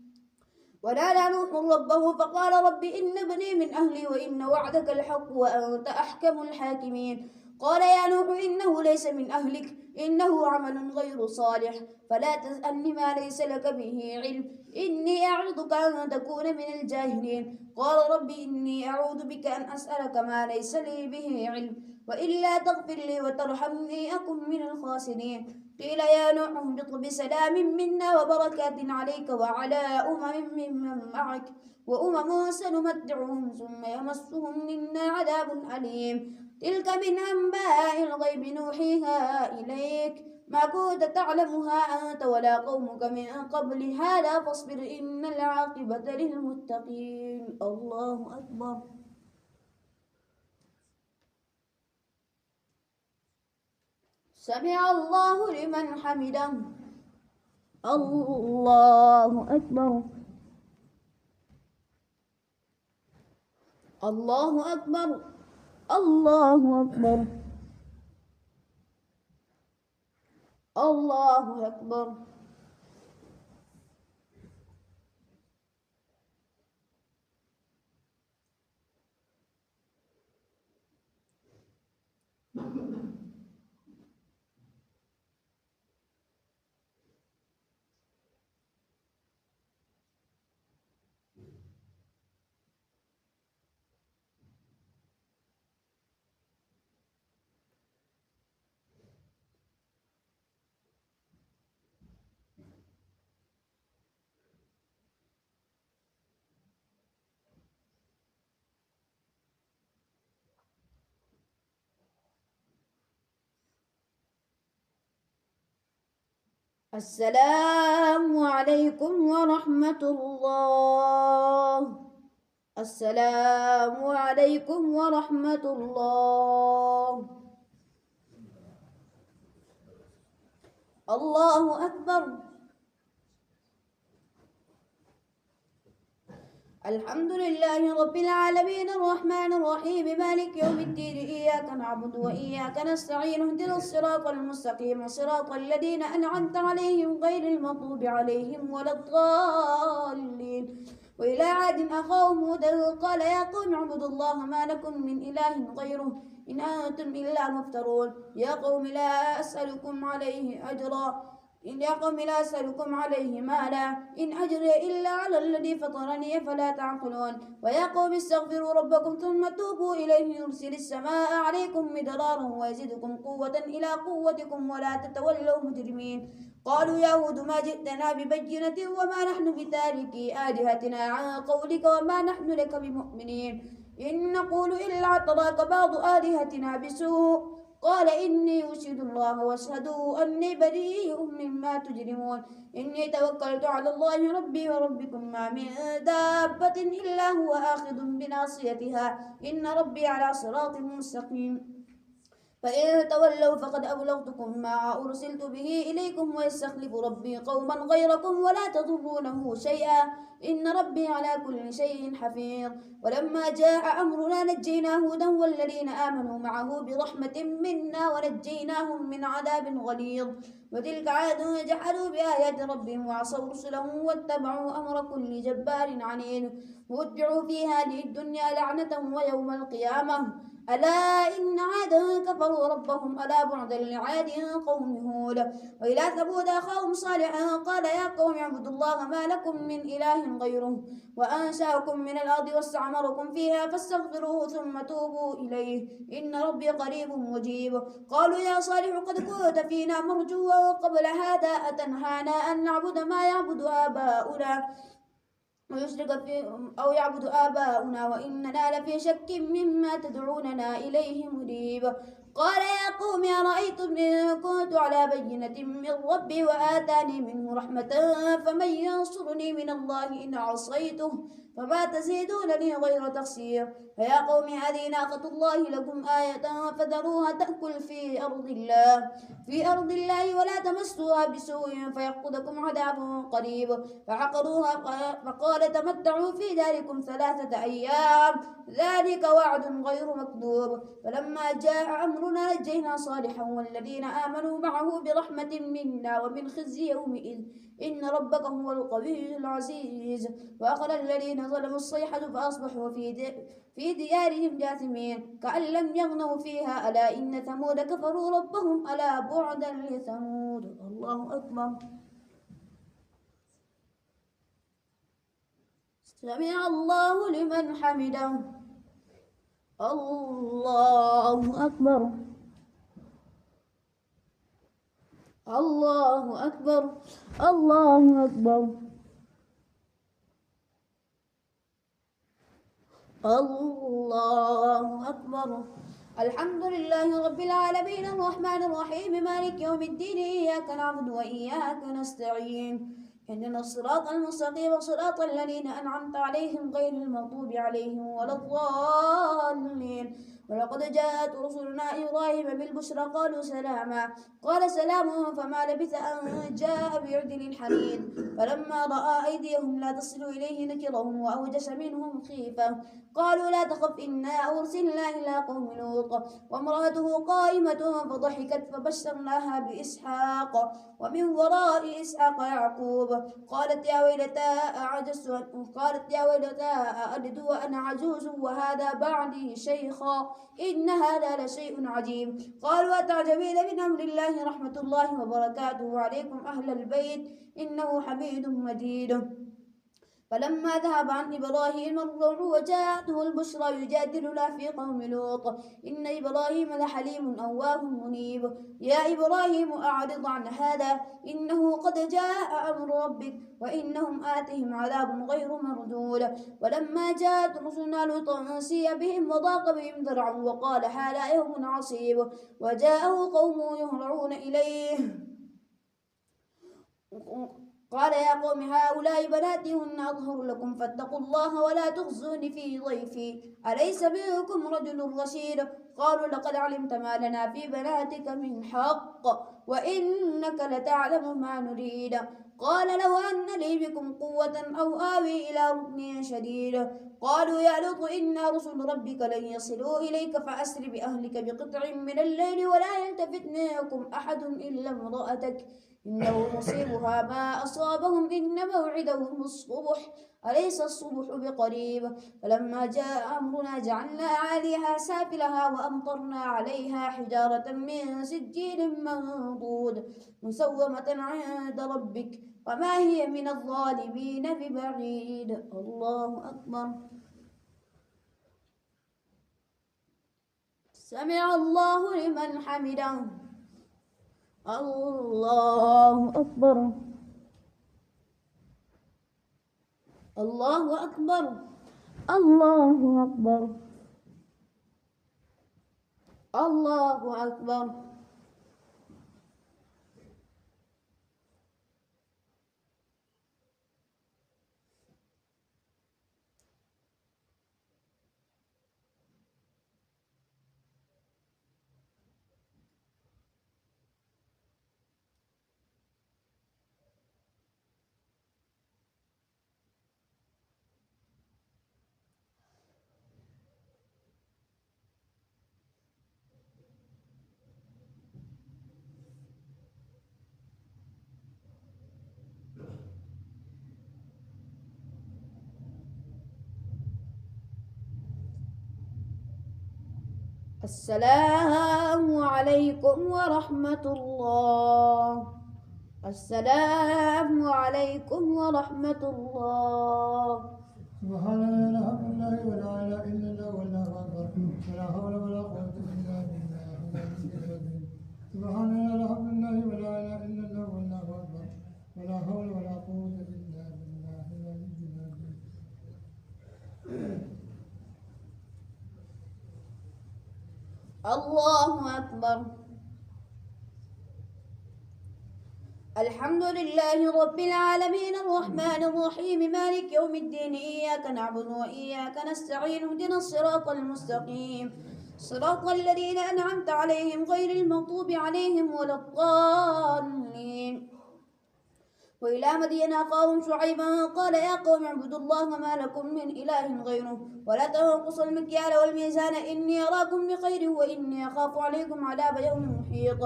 ونادى نوح ربه فقال رب إن ابني من أهلي وإن وعدك الحق وأنت أحكم الحاكمين قال يا نوح إنه ليس من أهلك إنه عمل غير صالح فلا تسألني ما ليس لك به علم إني أعظك أن تكون من الجاهلين قال رب إني أعوذ بك أن أسألك ما ليس لي به علم وإلا تغفر لي وترحمني أكن من الخاسرين. قيل يا نوح اهبط بسلام منا وبركات عليك وعلى ممن معك وأمم سنمتعهم ثم يمسهم منا عذاب أليم تلك من أنباء الغيب نوحيها إليك ما كنت تعلمها أنت ولا قومك من قبل هذا فاصبر إن العاقبة للمتقين. الله أكبر. سمع الله لمن حمده. الله أكبر. الله أكبر. الله أكبر. الله أكبر. السلام عليكم ورحمة الله. السلام عليكم ورحمة الله. الله أكبر. الحمد لله رب العالمين الرحمن الرحيم مالك يوم الدين إياك نعبد وإياك نستعين اهدنا الصراط المستقيم صراط الذين أنعمت عليهم غير المغضوب عليهم ولا الضالين. وإلى عاد أخاهم هودا قال يا قوم اعبدوا الله ما لكم من إله غيره إن أنتم إلا مفترون. يا قوم لا أسألكم عليه أجرا يا قوم لا أسألكم عليه مالا إن أجري إلا على الذي فطرني فلا تعقلون. ويا قوم استغفروا ربكم ثم توبوا إليه يرسل السماء عليكم مدرارا ويزدكم قوة إلى قوتكم ولا تتولوا مجرمين. قالوا يا هود ما جئتنا ببينة وما نحن بتاركي آلهتنا عن قولك وما نحن لك بمؤمنين إن نقول إلا اعتراك بعض آلهتنا بسوء قال إني أشهد الله واشهدوا أني بريء مما تجرمون. إني توكلت على الله ربي وربكم ما من دابة إلا هو آخذ بناصيتها إن ربي على صراط مستقيم. فإن تولوا فقد أبلغتكم ما أرسلت به إليكم ويستخلف ربي قوما غيركم ولا تضرونه شيئا إن ربي على كل شيء حفيظ. ولما جاء أمرنا نجينا هودا والذين آمنوا معه برحمة منا ونجيناهم من عذاب غليظ. وتلك عاد جحدوا بآيات ربهم وعصوا رسله واتبعوا أمر كل جبار عنيد. واتبعوا في هذه الدنيا لعنة ويوم القيامة ألا إن عادا كفروا ربهم ألا بعدا لعاد قوم هود. وإلى ثمود أخاهم صالحا قال يا قوم اعبدوا الله ما لكم من إله غيره وأنشأكم من الأرض واستعمركم فيها فاستغفروه ثم توبوا إليه إن ربي قريب مجيب. قالوا يا صالح قد كنت فينا مرجوا قبل هذا أتنهانا أن نعبد ما يعبد آباؤنا ويشرك في أو يعبد آباؤنا وإننا لفي شك مما تدعوننا إليه مريب. قال يا قوم أرأيتم إن كنت على بينة من ربي وآتاني منه رحمة فمن ينصرني من الله إن عصيته فما تزيدونني غير تخسير. فيا قوم هذه ناقة الله لكم آية فذروها تأكل في أرض الله ولا تمسوها بسوء فيأخذكم عذاب قريب. فعقروها فقال تمتعوا في داركم 3 أيام ذلك وعد غير مكذوب. فلما جاء أمرنا نجينا صالحا والذين آمنوا معه برحمة منا ومن خزي يومئذ إن ربك هو القوي العزيز. وأخذ الذين ظلموا الصيحة فأصبحوا في ديارهم جاثمين كأن لم يغنوا فيها ألا إن ثمود كفروا ربهم ألا بعدا لثمود. الله أكبر. سمع الله لمن حمده. الله أكبر. الله أكبر. الله أكبر. الله أكبر. الحمد لله رب العالمين الرحمن الرحيم مالك يوم الدين إياك نعبد وإياك نستعين اهدنا الصراط المستقيم صراط الذين أنعمت عليهم غير المغضوب عليهم ولا الضالين. ولقد جاءت رسلنا إبراهيم بالبشرى قالوا سلاما قال سلام فما لبث أن جاء بعجل حنيذ. فلما رأى أيديهم لا تصل إليه نكرهم وأوجس منهم خيفة قالوا لا تخف إنا أرسلنا إلى قوم لوط وامرأته قائمة فضحكت فبشرناها بإسحاق ومن وراء إسحاق يعقوب. قالت يا ويلتى أألد وأنا عجوز وهذا بعدي شيخا إن هذا لشيء عجيب. قالوا أتعجبين من أمر الله رحمة الله وبركاته عليكم أهل البيت إنه حميد مجيد. فلما ذهب عن إبراهيم الروع وجاءته البشرى يجادلنا في قوم لوط إن إبراهيم لحليم أواه منيب. يا إبراهيم أعرض عن هذا إنه قد جاء أمر ربك وإنهم آتهم عذاب غير مردود. ولما جاءت رسلنا لوطا سيء بهم وضاق بهم ذرعا وقال هذا يوم عصيب. وجاءه قومه يهرعون إليه قال يا قوم هؤلاء بناتي هن أطهر لكم فاتقوا الله ولا تخزون في ضيفي أليس منكم رجل رشيد. قالوا لقد علمت ما لنا في بناتك من حق وإنك لتعلم ما نريد. قال لو أن لي بكم قوة أو آوي إلى ركن شديد. قالوا يا لوط إنا رسل ربك لن يصلوا إليك فأسر بأهلك بقطع من الليل ولا يلتفت منكم أحد إلا امرأتك إنه مصيبها ما أصابهم إن موعدهم الصبح أليس الصبح بقريب. فلما جاء أمرنا جعلنا عاليها سافلها وأمطرنا عليها حجارة من سجيل منضود مسومة عند ربك وما هي من الظالمين ببعيد. الله أكبر. سمع الله لمن حمده. الله أكبر. الله أكبر. الله أكبر. الله أكبر. السلام عليكم ورحمة الله. السلام عليكم ورحمة الله. سبحان الله الحمد لله ولا إله إلا الله والله أكبر ولا حول ولا قوة إلا بالله العلي العظيم. سبحان الله الحمد لله ولا إله إلا الله والله أكبر ولا حول ولا قوة إلا بالله العلي العظيم. الله أكبر. الحمد لله رب العالمين الرحمن الرحيم مالك يوم الدين إياك نعبد وإياك نستعين اهدنا الصراط المستقيم صراط الذين أنعمت عليهم غير المغضوب عليهم ولا الضالين. وإلى مدين أخاهم شعيبا قال يا قوم اعبدوا الله ما لكم من إله غيره ولا تنقصوا المكيال والميزان إني أراكم بخير وإني أخاف عليكم عذاب يوم محيط.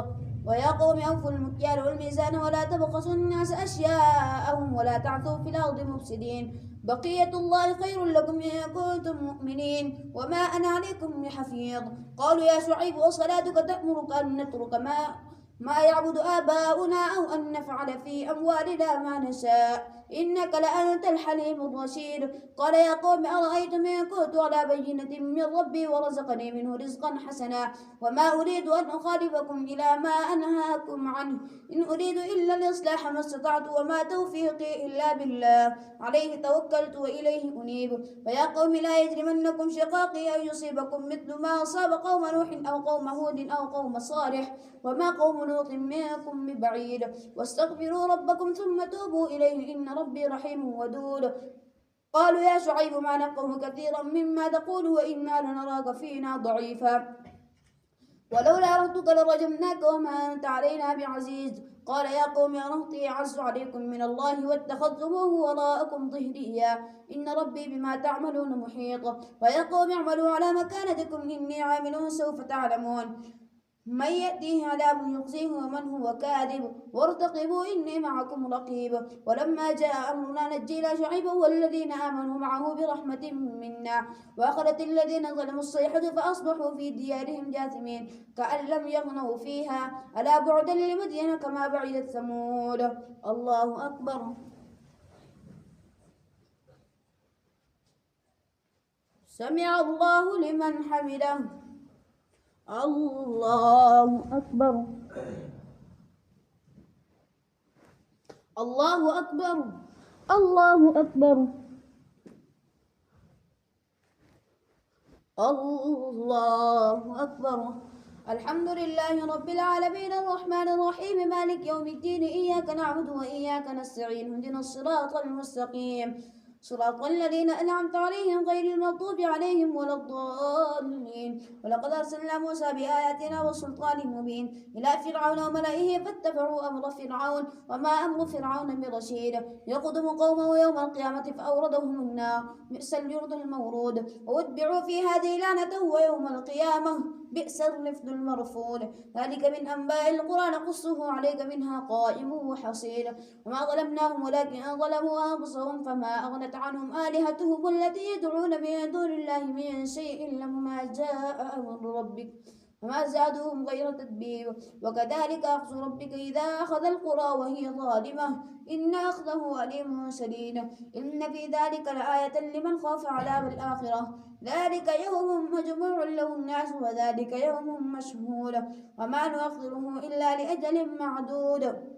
ويا قوم أوفوا المكيال والميزان ولا تبخسوا الناس أشياءهم ولا تعثوا في الأرض مفسدين. بقية الله خير لكم إن كنتم مؤمنين وما أنا عليكم بحفيظ. قالوا يا شعيب وصلاتك تأمرك أن نترك ما يعبد آباؤنا أو أن نفعل في أموالنا ما نشاء إنك لأنت الحليم الرشيد. قال يا قوم أرأيتم إن كنت على بينة من ربي ورزقني منه رزقا حسنا وما أريد أن أخالفكم إلى ما أنهاكم عنه إن أريد إلا الإصلاح ما استطعت وما توفيقي إلا بالله عليه توكلت وإليه أنيب. ويا قوم لا يجرمنكم شقاقي أو يصيبكم مثل ما أصاب قوم نوح أو قوم هود أو قوم صالح وما قوم لوط منكم ببعيد. واستغفروا ربكم ثم توبوا إليه إن ربي رحيم ودود. قالوا يا شعيب ما نفقه كثيرا مما تقول وإنا لنراك فينا ضعيفا ولولا رهتك لرجمناك وما أنت علينا بعزيز. قال يا قوم يا رهطي أعز عليكم من الله واتخذتموه وراءكم ظهريا إن ربي بما تعملون محيط. ويا قوم اعملوا على مكانتكم إني عامل سوف تعلمون من يأتيه عذاب يخزيه ومن هو كاذب وارتقبوا إني معكم رقيب. ولما جاء أمرنا نجينا شعيبا والذين آمنوا معه برحمة منا وأخذت الذين ظلموا الصيحة فأصبحوا في ديارهم جاثمين كأن لم يغنوا فيها ألا بعدا لمدين كما بعدت ثمود. الله أكبر. سمع الله لمن حمده. الله أكبر. الله أكبر. الله أكبر. الله أكبر. الحمد لله رب العالمين الرحمن الرحيم مالك يوم الدين إياك نعبد وإياك نستعين اهدنا الصراط المستقيم صراط الذين أنعمت عليهم غير المغضوب عليهم ولا الضالين. ولقد أرسلنا موسى بآياتنا وسلطان مبين إلى فرعون وملئه فاتبعوا أمر فرعون وما أمر فرعون برشيد يقدم قومه يوم القيامة فأوردهم النار بئس الجرد المورود واتبعوا في هذه لعنة ويوم القيامة بئس الرفد المرفود. ذلك من أنباء القرى نقصه عليك منها قائم وحصيد. وما ظلمناهم ولكن ظلموا أنفسهم فما أغنت عنهم آلهتهم التي يدعون من دون الله من شيء لما جاء أمر ربك وما زادوهم غير تتبيب. وكذلك أخذ ربك إذا أخذ القرى وهي ظالمة إن أخذه أليم شديد. إن في ذلك لآية لمن خاف عذاب الآخرة ذلك يوم مجموع له الناس وذلك يوم مشهود وما نؤخره إلا لأجل معدود.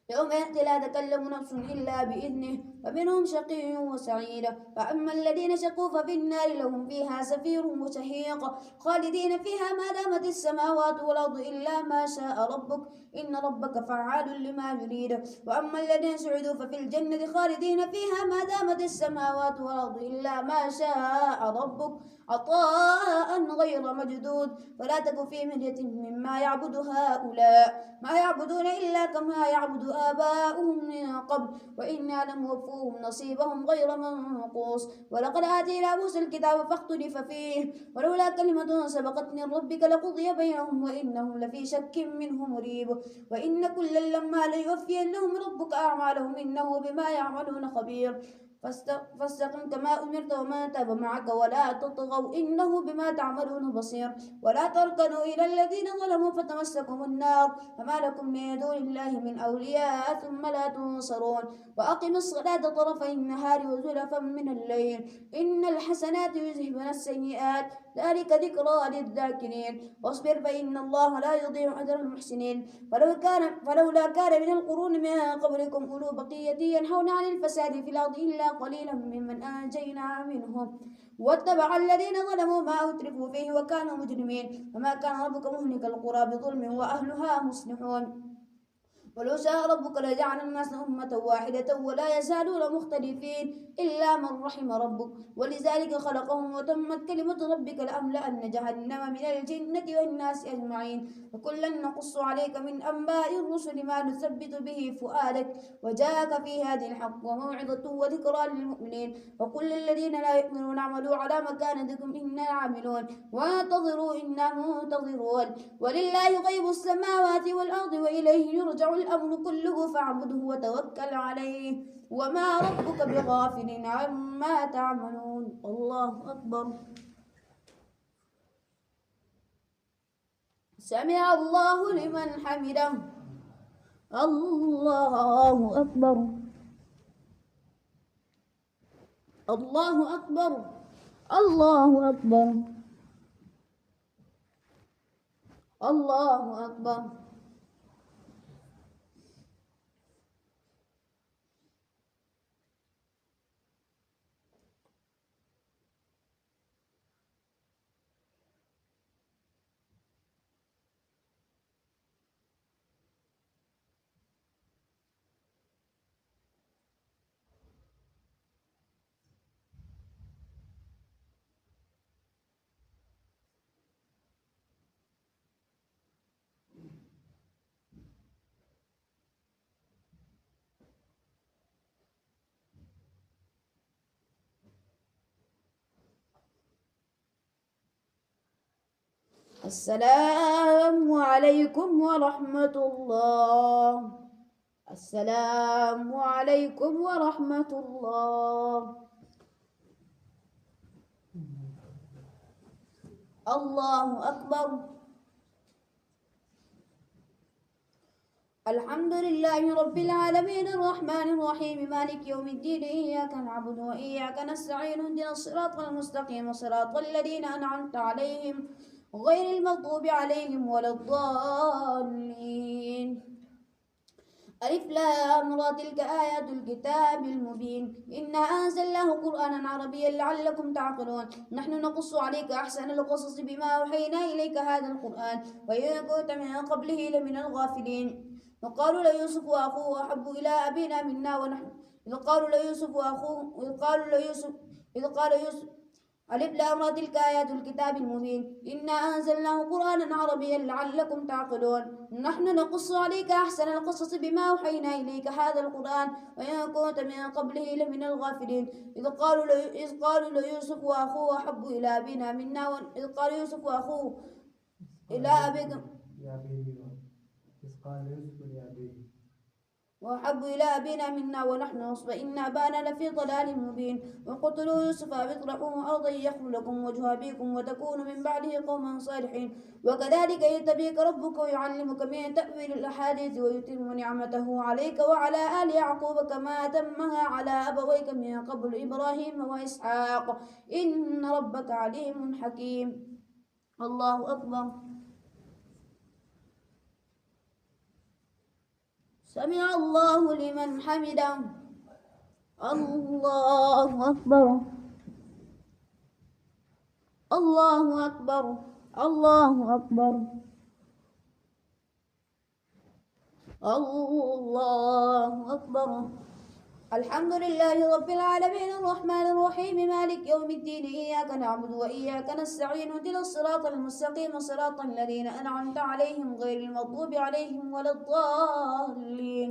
يوم يأتي لا تكلم نفس إلا بإذنه فمنهم شقي وسعيد. فأما الذين شقوا ففي النار لهم فيها زفير وشهيق خالدين فيها ما دامت السماوات والأرض إلا ما شاء ربك إن ربك فعال لما يريد. وأما الذين سعدوا ففي الجنة خالدين فيها ما دامت السماوات والأرض إلا ما شاء ربك عطاء غير مجدود. فلا تك في مرية مما يعبد هؤلاء ما يعبدون إلا كما يعبد آباؤهم من قبل وإنا لموفوهم نصيبهم غير منقوص. ولقد آتينا موسى الكتاب فاختلف فيه ولولا كلمة سبقت من ربك لقضي بينهم وإنهم لفي شك منه مريب. وإن كلا لما ليوفينهم ربك أعمالهم إنه بما يعملون خبير. فاستقم كما أمرت ومن تاب معك ولا تطغوا إنه بما تعملون بصير ولا تركنوا إلى الذين ظلموا فتمسكم النار فما لكم من دون الله من أولياء ثم لا تنصرون وأقم الصلاة طرفي النهار وزلفا من الليل إن الحسنات يذهبن السيئات ذلك ذكرى للذاكرين واصبر فإن الله لا يضيع أجر المحسنين فلولا كان من القرون من قبلكم أولو بقية ينهون عن الفساد في الأرض إلا قليلا ممن أنجينا منهم واتبع الذين ظلموا ما أترفوا فيه وكانوا مجرمين وما كان ربك مهلك القرى بظلم وأهلها مصلحون ولو شاء ربك لجعل الناس أمة واحدة ولا يزالون مختلفين إلا من رحم ربك ولذلك خلقهم وتمت كلمة ربك لأملأن جهنم من الجنة والناس أجمعين وكلا نقص عليك من أنباء الرسل ما نثبت به فؤادك وجاءك في هذه الحق وموعظة وذكرى للمؤمنين وكل الذين لا يؤمنون اعملوا على مكانتكم إنا عاملون وانتظروا إنا منتظرون ولله غيب السماوات والأرض وإليه يرجع الأمر كله فاعبده وتوكل عليه وما ربك بغافل عما تعملون الله أكبر سمع الله لمن حمده الله أكبر الله أكبر الله أكبر الله أكبر السلام عليكم ورحمة الله السلام عليكم ورحمة الله الله أكبر الحمد لله رب العالمين الرحمن الرحيم مالك يوم الدين إياك نعبد وإياك نستعين اهدنا الصراط المستقيم صراط الذين أنعمت عليهم غير المغضوب عليهم ولا الضالين ألف لام را تلك آيات الكتاب المبين إنا أنزلناه قرآنا عربيا لعلكم تعقلون نحن نقص عليك أحسن القصص بما أوحينا إليك هذا القرآن وإن كنت من قبله لمن الغافلين وقالوا ليوسف وأخوه أحب إلى أبينا منا ونحن إذ قالوا ليوسف وأخوه إذ قال يوسف ألف لام را تلك آيات الكتاب المبين إنا أنزلناه قرآنا عربيا لعلكم تعقلون نحن نقص عليك أحسن القصص بما أوحينا إليك هذا القرآن وإن كنت من قبله لمن الغافلين إذ قالوا ليوسف وأخوه أحب إلى أبينا منا إذ قال يوسف وأخوه إلى أبيكم وأحب إلى أبينا منا ونحن عصبة إن أبانا لفي ضلال مبين وقتلوا يوسف أو اطرحوه أرضا يخل لكم وجه أبيكم وتكونوا من بعده قوما صالحين وكذلك يتبيك ربك ويعلمك من تأويل الأحاديث ويتم نعمته عليك وعلى آل يعقوب كما أتمها على أبويك من قبل إبراهيم وإسحاق إن ربك عليم حكيم الله أكبر سمع الله لمن حمده الله أكبر الله أكبر الله أكبر الله أكبر الحمد لله رب العالمين الرحمن الرحيم مالك يوم الدين إياك نعبد وإياك نستعين اهدنا الصراط المستقيم صراط الذين أنعمت عليهم غير المغضوب عليهم ولا الضالين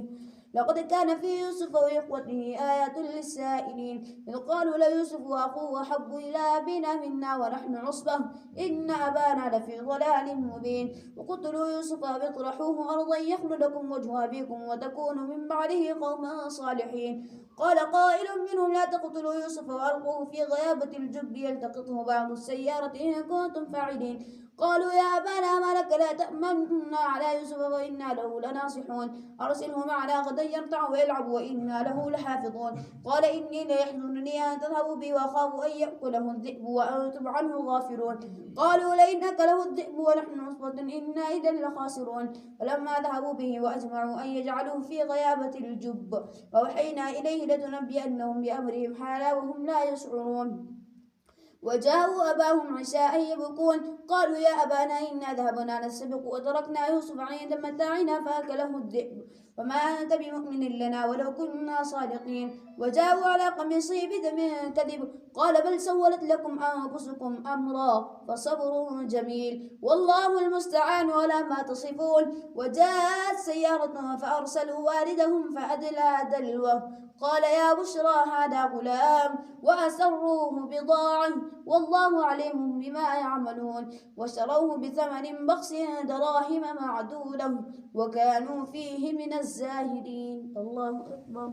لقد كان في يوسف وإخوته آيات للسائلين إذ قالوا ليوسف وأخوه أحب إلى أبينا منا ونحن عصبة إن أبانا لفي ضلال مبين وقتلوا يوسف أو اطرحوه أرضا يخل لكم وجه أبيكم وتكونوا من بعده قوما صالحين قال قائل منهم لا تقتلوا يوسف وألقوه في غيابة الجب يلتقطه بعض السيارة إن كنتم فاعلين قالوا يا أبانا ما لك لا تأمنا على يوسف وإنا له لناصحون أرسله معنا غدا يرتع ويلعب وإنا له لحافظون قال إني ليحزنني أن تذهبوا بي وأخاف أن يأكله الذئب وأنتم عنه غافلون قالوا لئن أكله الذئب ونحن عصبة إنا إذا لخاسرون فلما ذهبوا به وأجمعوا أن يجعلوه في غيابة الجب وأوحينا إليه لتنبئنهم بأمرهم حالا وهم لا يشعرون وجاءوا أباهم عشاء يبكون قالوا يا أبانا إنا ذهبنا نستبق وتركنا يوسف عند متاعنا فأكله الذئب وما أنت بمؤمن لنا ولو كنا صادقين وجاءوا على قميصه بدم كذب قال بل سولت لكم أنفسكم أمرا فصبر جميل والله المستعان على ما تصفون وجاءت سيارة فأرسلوا واردهم فأدلى دلوه قال يا بشرى هذا غلام وأسروه بضاعة والله عليم بما يعملون وشروه بثمن بخس دراهم معدودة وكانوا فيه من الزاهدين الله أكبر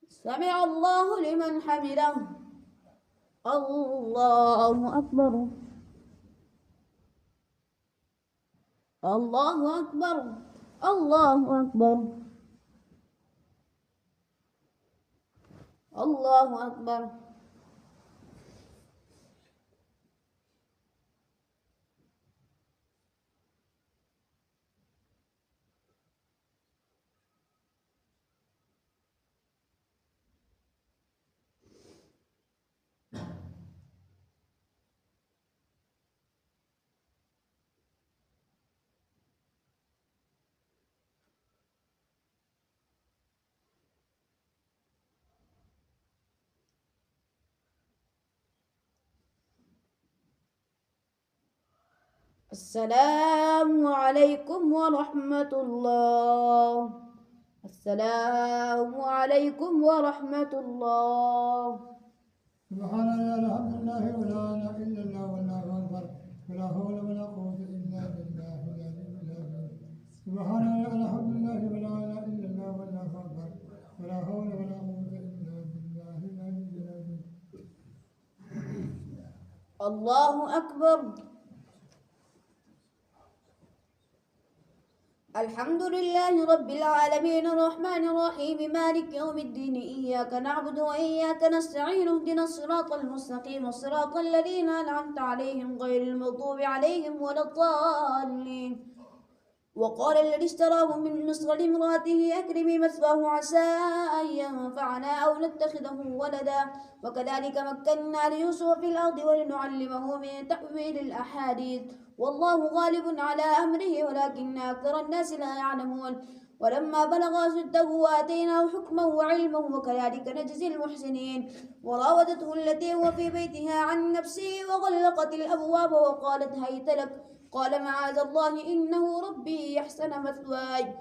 سمع الله لمن حمده الله أكبر الله أكبر الله أكبر الله أكبر السلام عليكم ورحمة الله السلام عليكم ورحمة الله سبحان الله الحمد لله ولا إله إلا الله والله أكبر ولا حول ولا قوة إلا بالله العلي العظيم سبحان الله الحمد لله ولا إله إلا الله والله أكبر ولا حول ولا قوة إلا بالله العلي العظيم الله أكبر الحمد لله رب العالمين الرحمن الرحيم مالك يوم الدين إياك نعبد وإياك نستعين اهدنا الصراط المستقيم صراط الذين أنعمت عليهم غير المغضوب عليهم ولا الضالين وقال الذي اشتراه من مصر لامرأته أكرمي مثواه عسى أن ينفعنا أو نتخذه ولدا وكذلك مكنا ليوسف في الأرض ولنعلمه من تأويل الأحاديث والله غالب على أمره ولكن أكثر الناس لا يعلمون ولما بلغ أشده وآتيناه حكما وعلما وكذلك نجزي المحسنين وراودته التي هو في بيتها عن نفسه وغلقت الأبواب وقالت هيت لك قال معاذ الله إنه ربي يحسن مثواي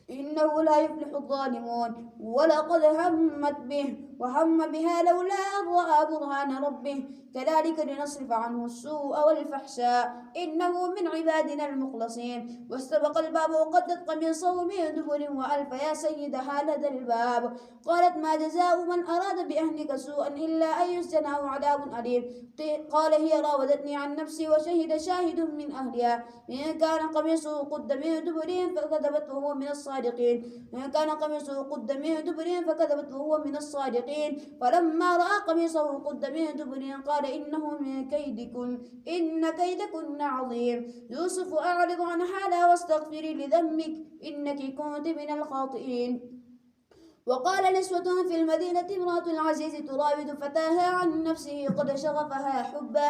إنه لا يفلح الظالمون ولقد همت به وهم بها لولا أن رأى برهان ربه كذلك لنصرف عنه السوء والفحشاء إنه من عبادنا المخلصين واستبق الباب وقدت قميصه من دبر وألف يا سيدها لدى الباب قالت ما جزاء من أراد بأهلك سوءا إلا أن يسجن أو عذاب أليم قال هي راودتني عن نفسي وشهد شاهد من أهلها إن كان قميصه قد من دبر فكذبت وهو من الصادقين إن كان قميصه قد من دبر فكذبت وهو من الصادقين فلما رأى قميصه قد من دبر قال إنه من كيدكن إن كيدكن عظيم يوسف أعرض عن هذا واستغفري لذنبك إنك كنت من الخاطئين وقال نسوة في المدينة امرأة العزيز تراود فتاها عن نفسه قد شغفها حبا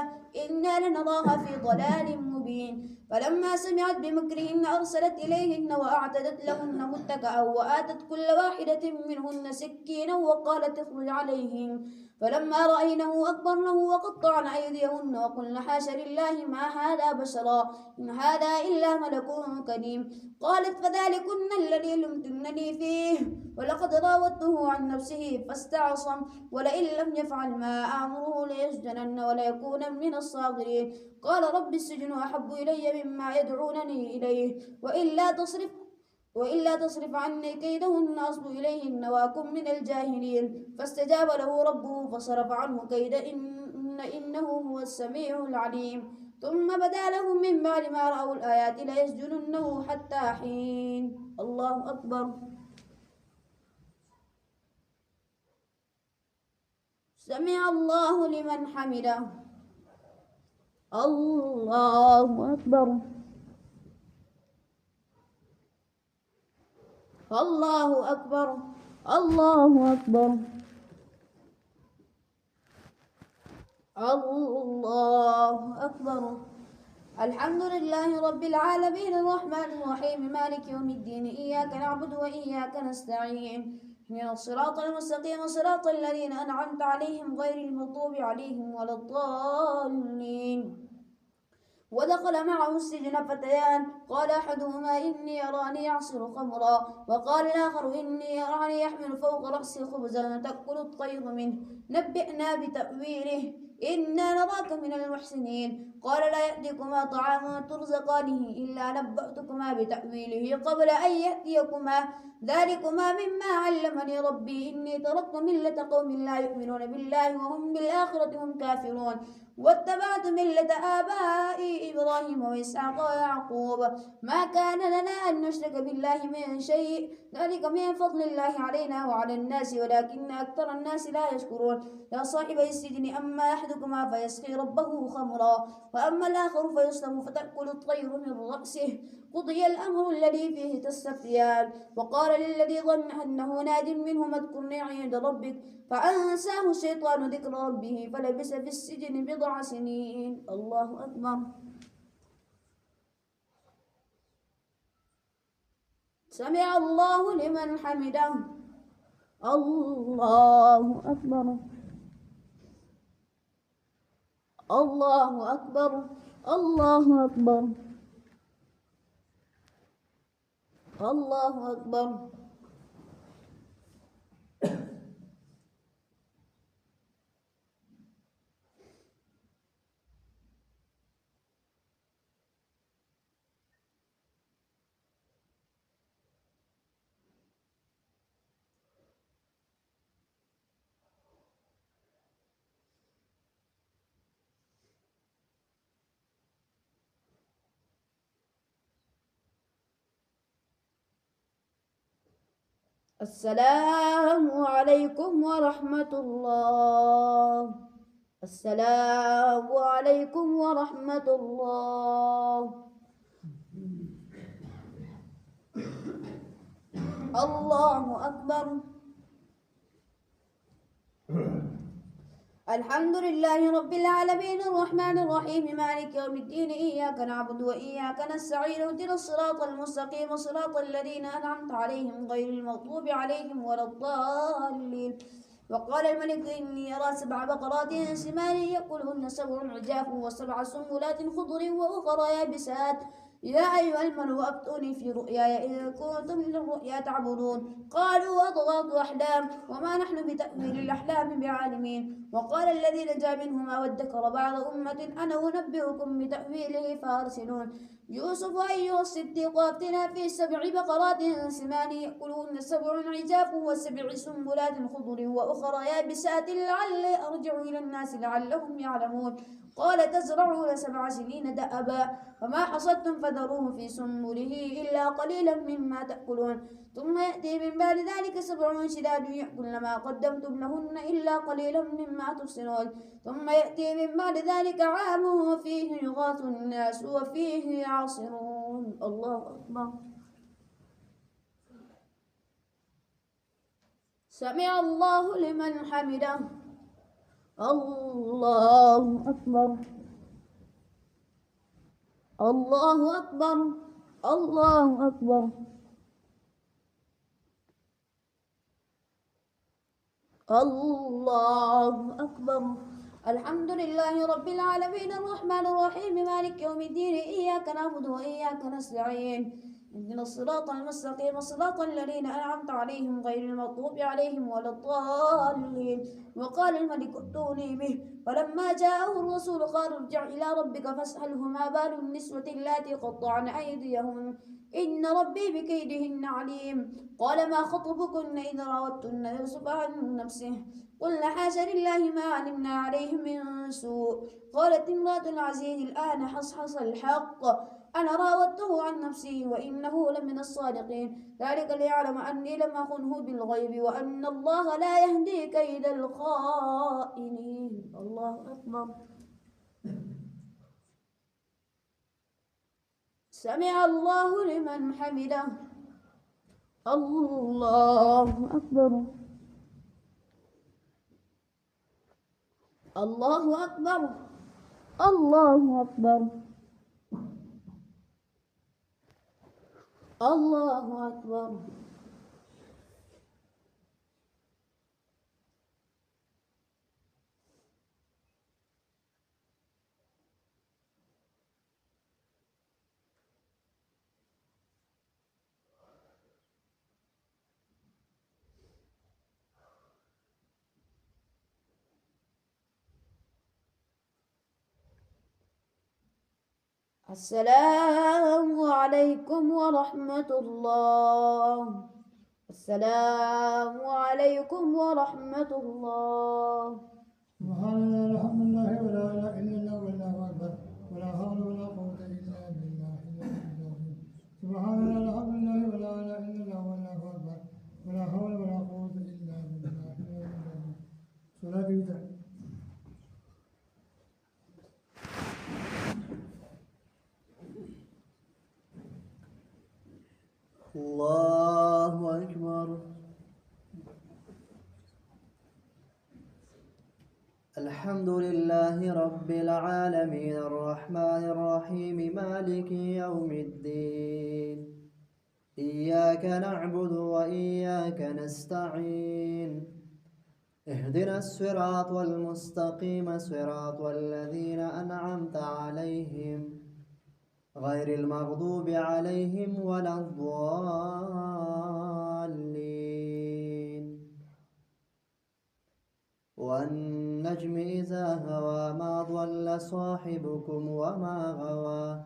إنا لنراها في ضلال مبين فلما سمعت بمكرهن أرسلت إليهن وأعتدت لهن متكأ وآتت كل واحدة منهن سكينا وقالت اخرج عليهم فلما رأينه أكبرنه وقطعن أيديهن وقلن حاش لله ما هذا بشرا إن هذا إلا ملك كريم قالت فذلكن الذي لمتنني فيه ولقد راودته عن نفسه فاستعصم ولئن لم يفعل ما آمره ليسجنن وليكون من الصاغرين قال رب السجن أحب إلي مما يدعونني إليه وإلا تصرف عني كيدهن أصب إليهن وأكن من الجاهلين فاستجاب له ربه فصرف عنه كيد إنه هو السميع العليم ثم بدا لهم من بعد ما رأوا الآيات ليسجننه حتى حين الله أكبر سمع الله لمن حمده الله أكبر الله أكبر الله أكبر الله أكبر الحمد لله رب العالمين الرحمن الرحيم مالك يوم الدين إياك نعبد وإياك نستعين اهدنا الصراط المستقيم صراط الذين أنعمت عليهم غير المغضوب عليهم ولا الضالين ودخل معه السجن فتيان قال أحدهما إني أراني أعصر خمرا وقال الآخر إني أراني يحمل فوق رأسي خبزا تأكل الطير منه نبئنا بتأويله إنا نراك من المحسنين قال لا يأتيكما طعام ترزقانه إلا نبأتكما بتأويله قبل أن يأتيكما ذلكما مما علمني ربي إني تركت ملة قوم لا يؤمنون بالله وهم بالآخرة هم كافرون واتبعت ملة آبائي إبراهيم وإسحاق ويعقوب ما كان لنا أن نشرك بالله من شيء ذلك من فضل الله علينا وعلى الناس ولكن أكثر الناس لا يشكرون يا صاحبي السجن أما أحدكما فيسقي ربه خمرا وأما الآخر فيسلم فتأكل الطير من رأسه قضي الأمر الذي فيه تستفتيان وقال للذي ظن أنه ناد منه اذكرني عند ربك فأنساه الشيطان ذكر ربه فلبث في السجن بضع سنين الله أكبر سمع الله لمن حمده الله أكبر الله أكبر الله أكبر الله أكبر السلام عليكم ورحمة الله السلام عليكم ورحمة الله الله أكبر الحمد لله رب العالمين الرحمن الرحيم مالك يوم الدين إياك نعبد وإياك نستعين اهدنا الصراط المستقيم صراط الذين أنعمت عليهم غير المغضوب عليهم ولا الضالين وقال الملك إني أرى 7 بقرات سمان يأكلهن 7 عجاف و7 سنبلات خضر وأخرى يابسات يا أيها الملأ أفتوني في رؤياي إن كنتم للرؤيا تعبدون قالوا أضغاث أحلام وما نحن بتأويل الأحلام بعالمين وقال الذي نجا منهما وادكر بعض أمة أنا أنبئكم بتأويله فأرسلون يوسف أيها الصديق أفتنا في 7 بقرات سمان يأكلهن 7 عجاف و7 سنبلات خضر وأخرى يابسات لعلي أرجع إلى الناس لعلهم يعلمون قال تزرعون 7 سنين دأبا فما حصدتم فذروه في سنبله إلا قليلا مما تأكلون ثم يأتي من بعد ذلك 7 شداد يأكلن ما قدمتم لهن إلا قليلا مما تحصنون ثم يأتي من بعد ذلك عام فيه يغاث الناس وفيه يعصرون الله أكبر سمع الله لمن حمده. الله أكبر. الله أكبر. الله أكبر. الله أكبر. الحمد لله رب العالمين الرحمن الرحيم مالك يوم الدين إياك نعبد وإياك نستعين اهدنا الصراط المستقيم صراط الذين أنعمت عليهم غير المغضوب عليهم ولا الضالين. وقال الملك ائتوني به فلما جاءه الرسول قال ارجع إلى ربك فاسأله ما بال النسوة اللاتي قطعن أيديهن إن ربي بكيدهن عليم. قال ما خطبكن إذ راوتن يوسف عن نفسه قلنا حاش لله ما علمنا عليه من سوء. قالت امرأة العزيز الآن حصحص الحق أنا راودته عن نفسه وإنه لمن الصادقين ذلك ليعلم أني لم أخنه بالغيب وأن الله لا يهدي كيد الخائنين. الله أكبر. سمع الله لمن حمده. الله أكبر. الله أكبر. الله أكبر. الله أكبر. السلام عليكم ورحمة الله. السلام عليكم ورحمة الله. سبحان الله الحمد لله ولا إله إلا الله والله أكبر ولا حول ولا قوة إلا بالله العظيم. سبحان الله الحمد لله ولا إله إلا الله والله أكبر ولا حول ولا قوة إلا بالله العظيم. صلاة الوتر. الله أكبر. الحمد لله رب العالمين الرحمن الرحيم مالك يوم الدين إياك نعبد وإياك نستعين اهدنا الصراط المستقيم صراط الذين أنعمت عليهم غير المغضوب عليهم ولا الضالين. والنجم إذا هوى ما ضل صاحبكم وما غوى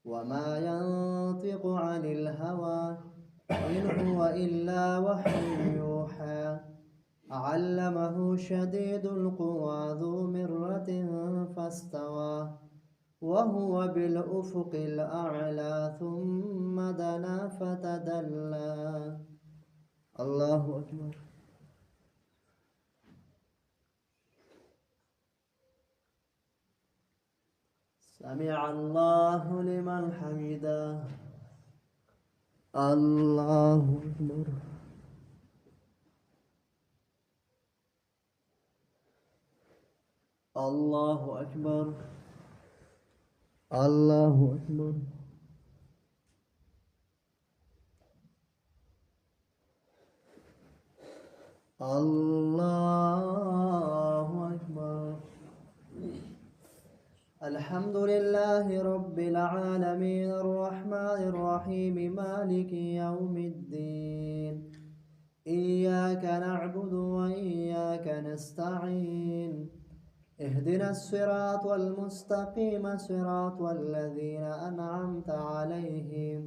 وما ينطق عن الهوى إن هو إلا وحي يوحى علمه شديد القوى ذو مرة فاستوى وهو بالأفق الأعلى ثم دنا فتدلى. الله أكبر. سمع الله لمن حمده. الله أكبر. الله أكبر. الله أكبر. الله أكبر. الحمد لله رب العالمين الرحمن الرحيم مالك يوم الدين إياك نعبد وإياك نستعين اهدنا الصراط المستقيم صراط الذين أنعمت عليهم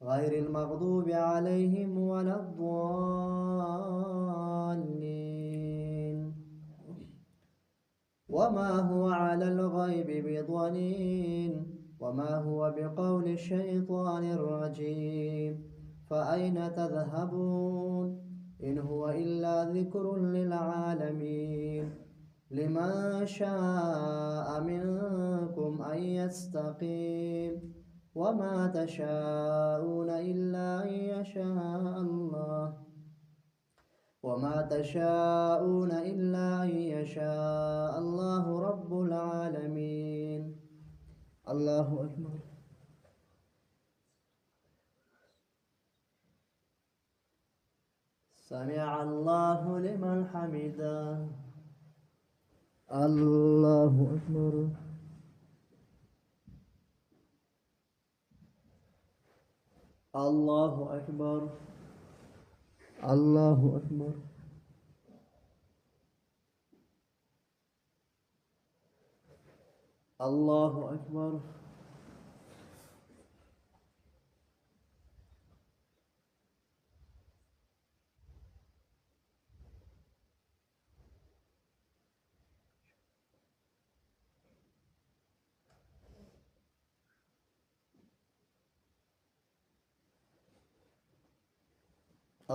غير المغضوب عليهم ولا الضالين. وما هو على الغيب بضنين وما هو بقول الشيطان الرجيم فأين تذهبون إن هو إلا ذكر للعالمين لمن شاء منكم أن يستقيم وما تشاءون إلا أن يشاء الله وما تشاءون إلا أن يشاء الله رب العالمين. الله أكبر. سمع الله لمن حمده. الله أكبر. الله أكبر. الله أكبر. الله أكبر.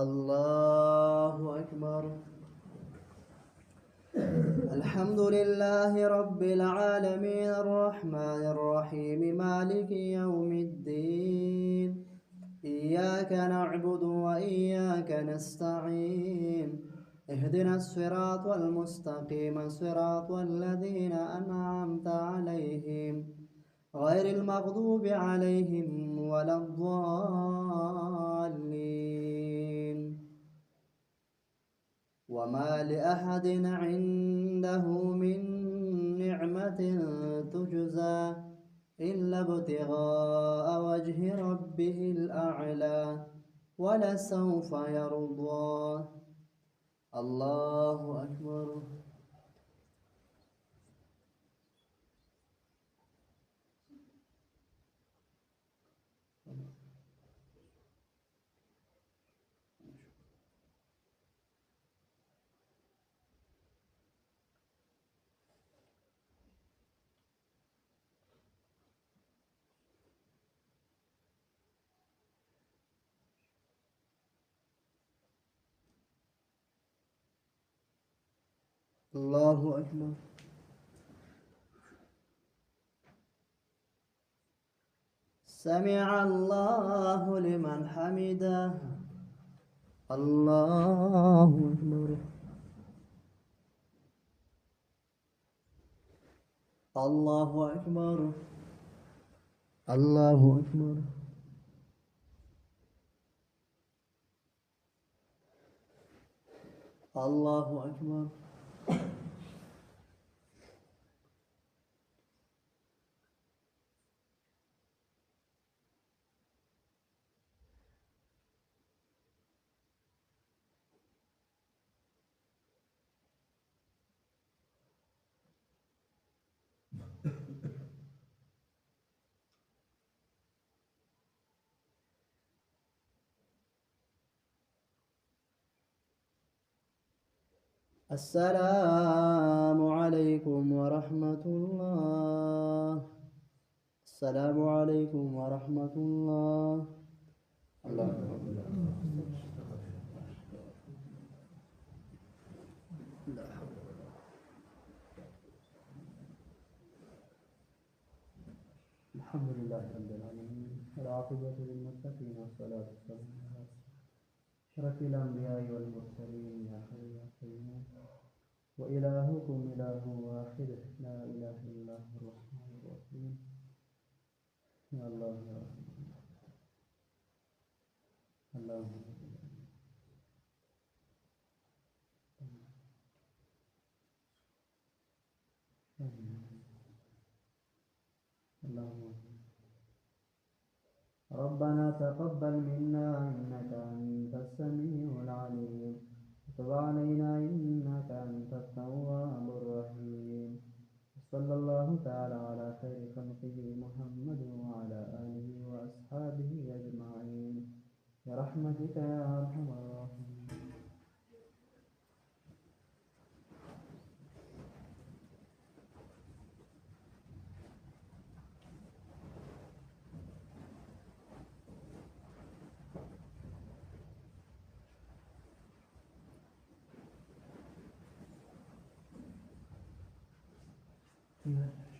الله أكبر. الحمد لله رب العالمين الرحمن الرحيم مالك يوم الدين. إياك نعبد وإياك نستعين. اهدنا الصراط المستقيم صراط الذين أنعمت عليهم غير المغضوب عليهم ولا الضالين. وما لأحد عنده من نعمة تجزى إلا ابتغاء وجه ربه الأعلى ولسوف يرضى. الله أكبر. الله أكبر. سمع الله لمن حمده. الله أكبر. الله أكبر. الله أكبر. الله أكبر. السلام عليكم ورحمة الله. السلام عليكم ورحمة الله. الله الحمد لله رب العالمين والعاقبة للمتقين والصلاة والسلام على أشرف الأنبياء والمرسلين يا حي يا قيوم وإلهكم إله واحد لا إله إلا هو الرحمن الرحيم. يا الله يا رحمن اللهم اللهم ربنا تقبل منا إنك أنت السميع العليم وتب علينا إنك أنت التواب الرحيم. صلى الله تعالى على خير خلقه محمد وعلى آله وأصحابه أجمعين برحمتك يا أرحم الراحمين. Yeah.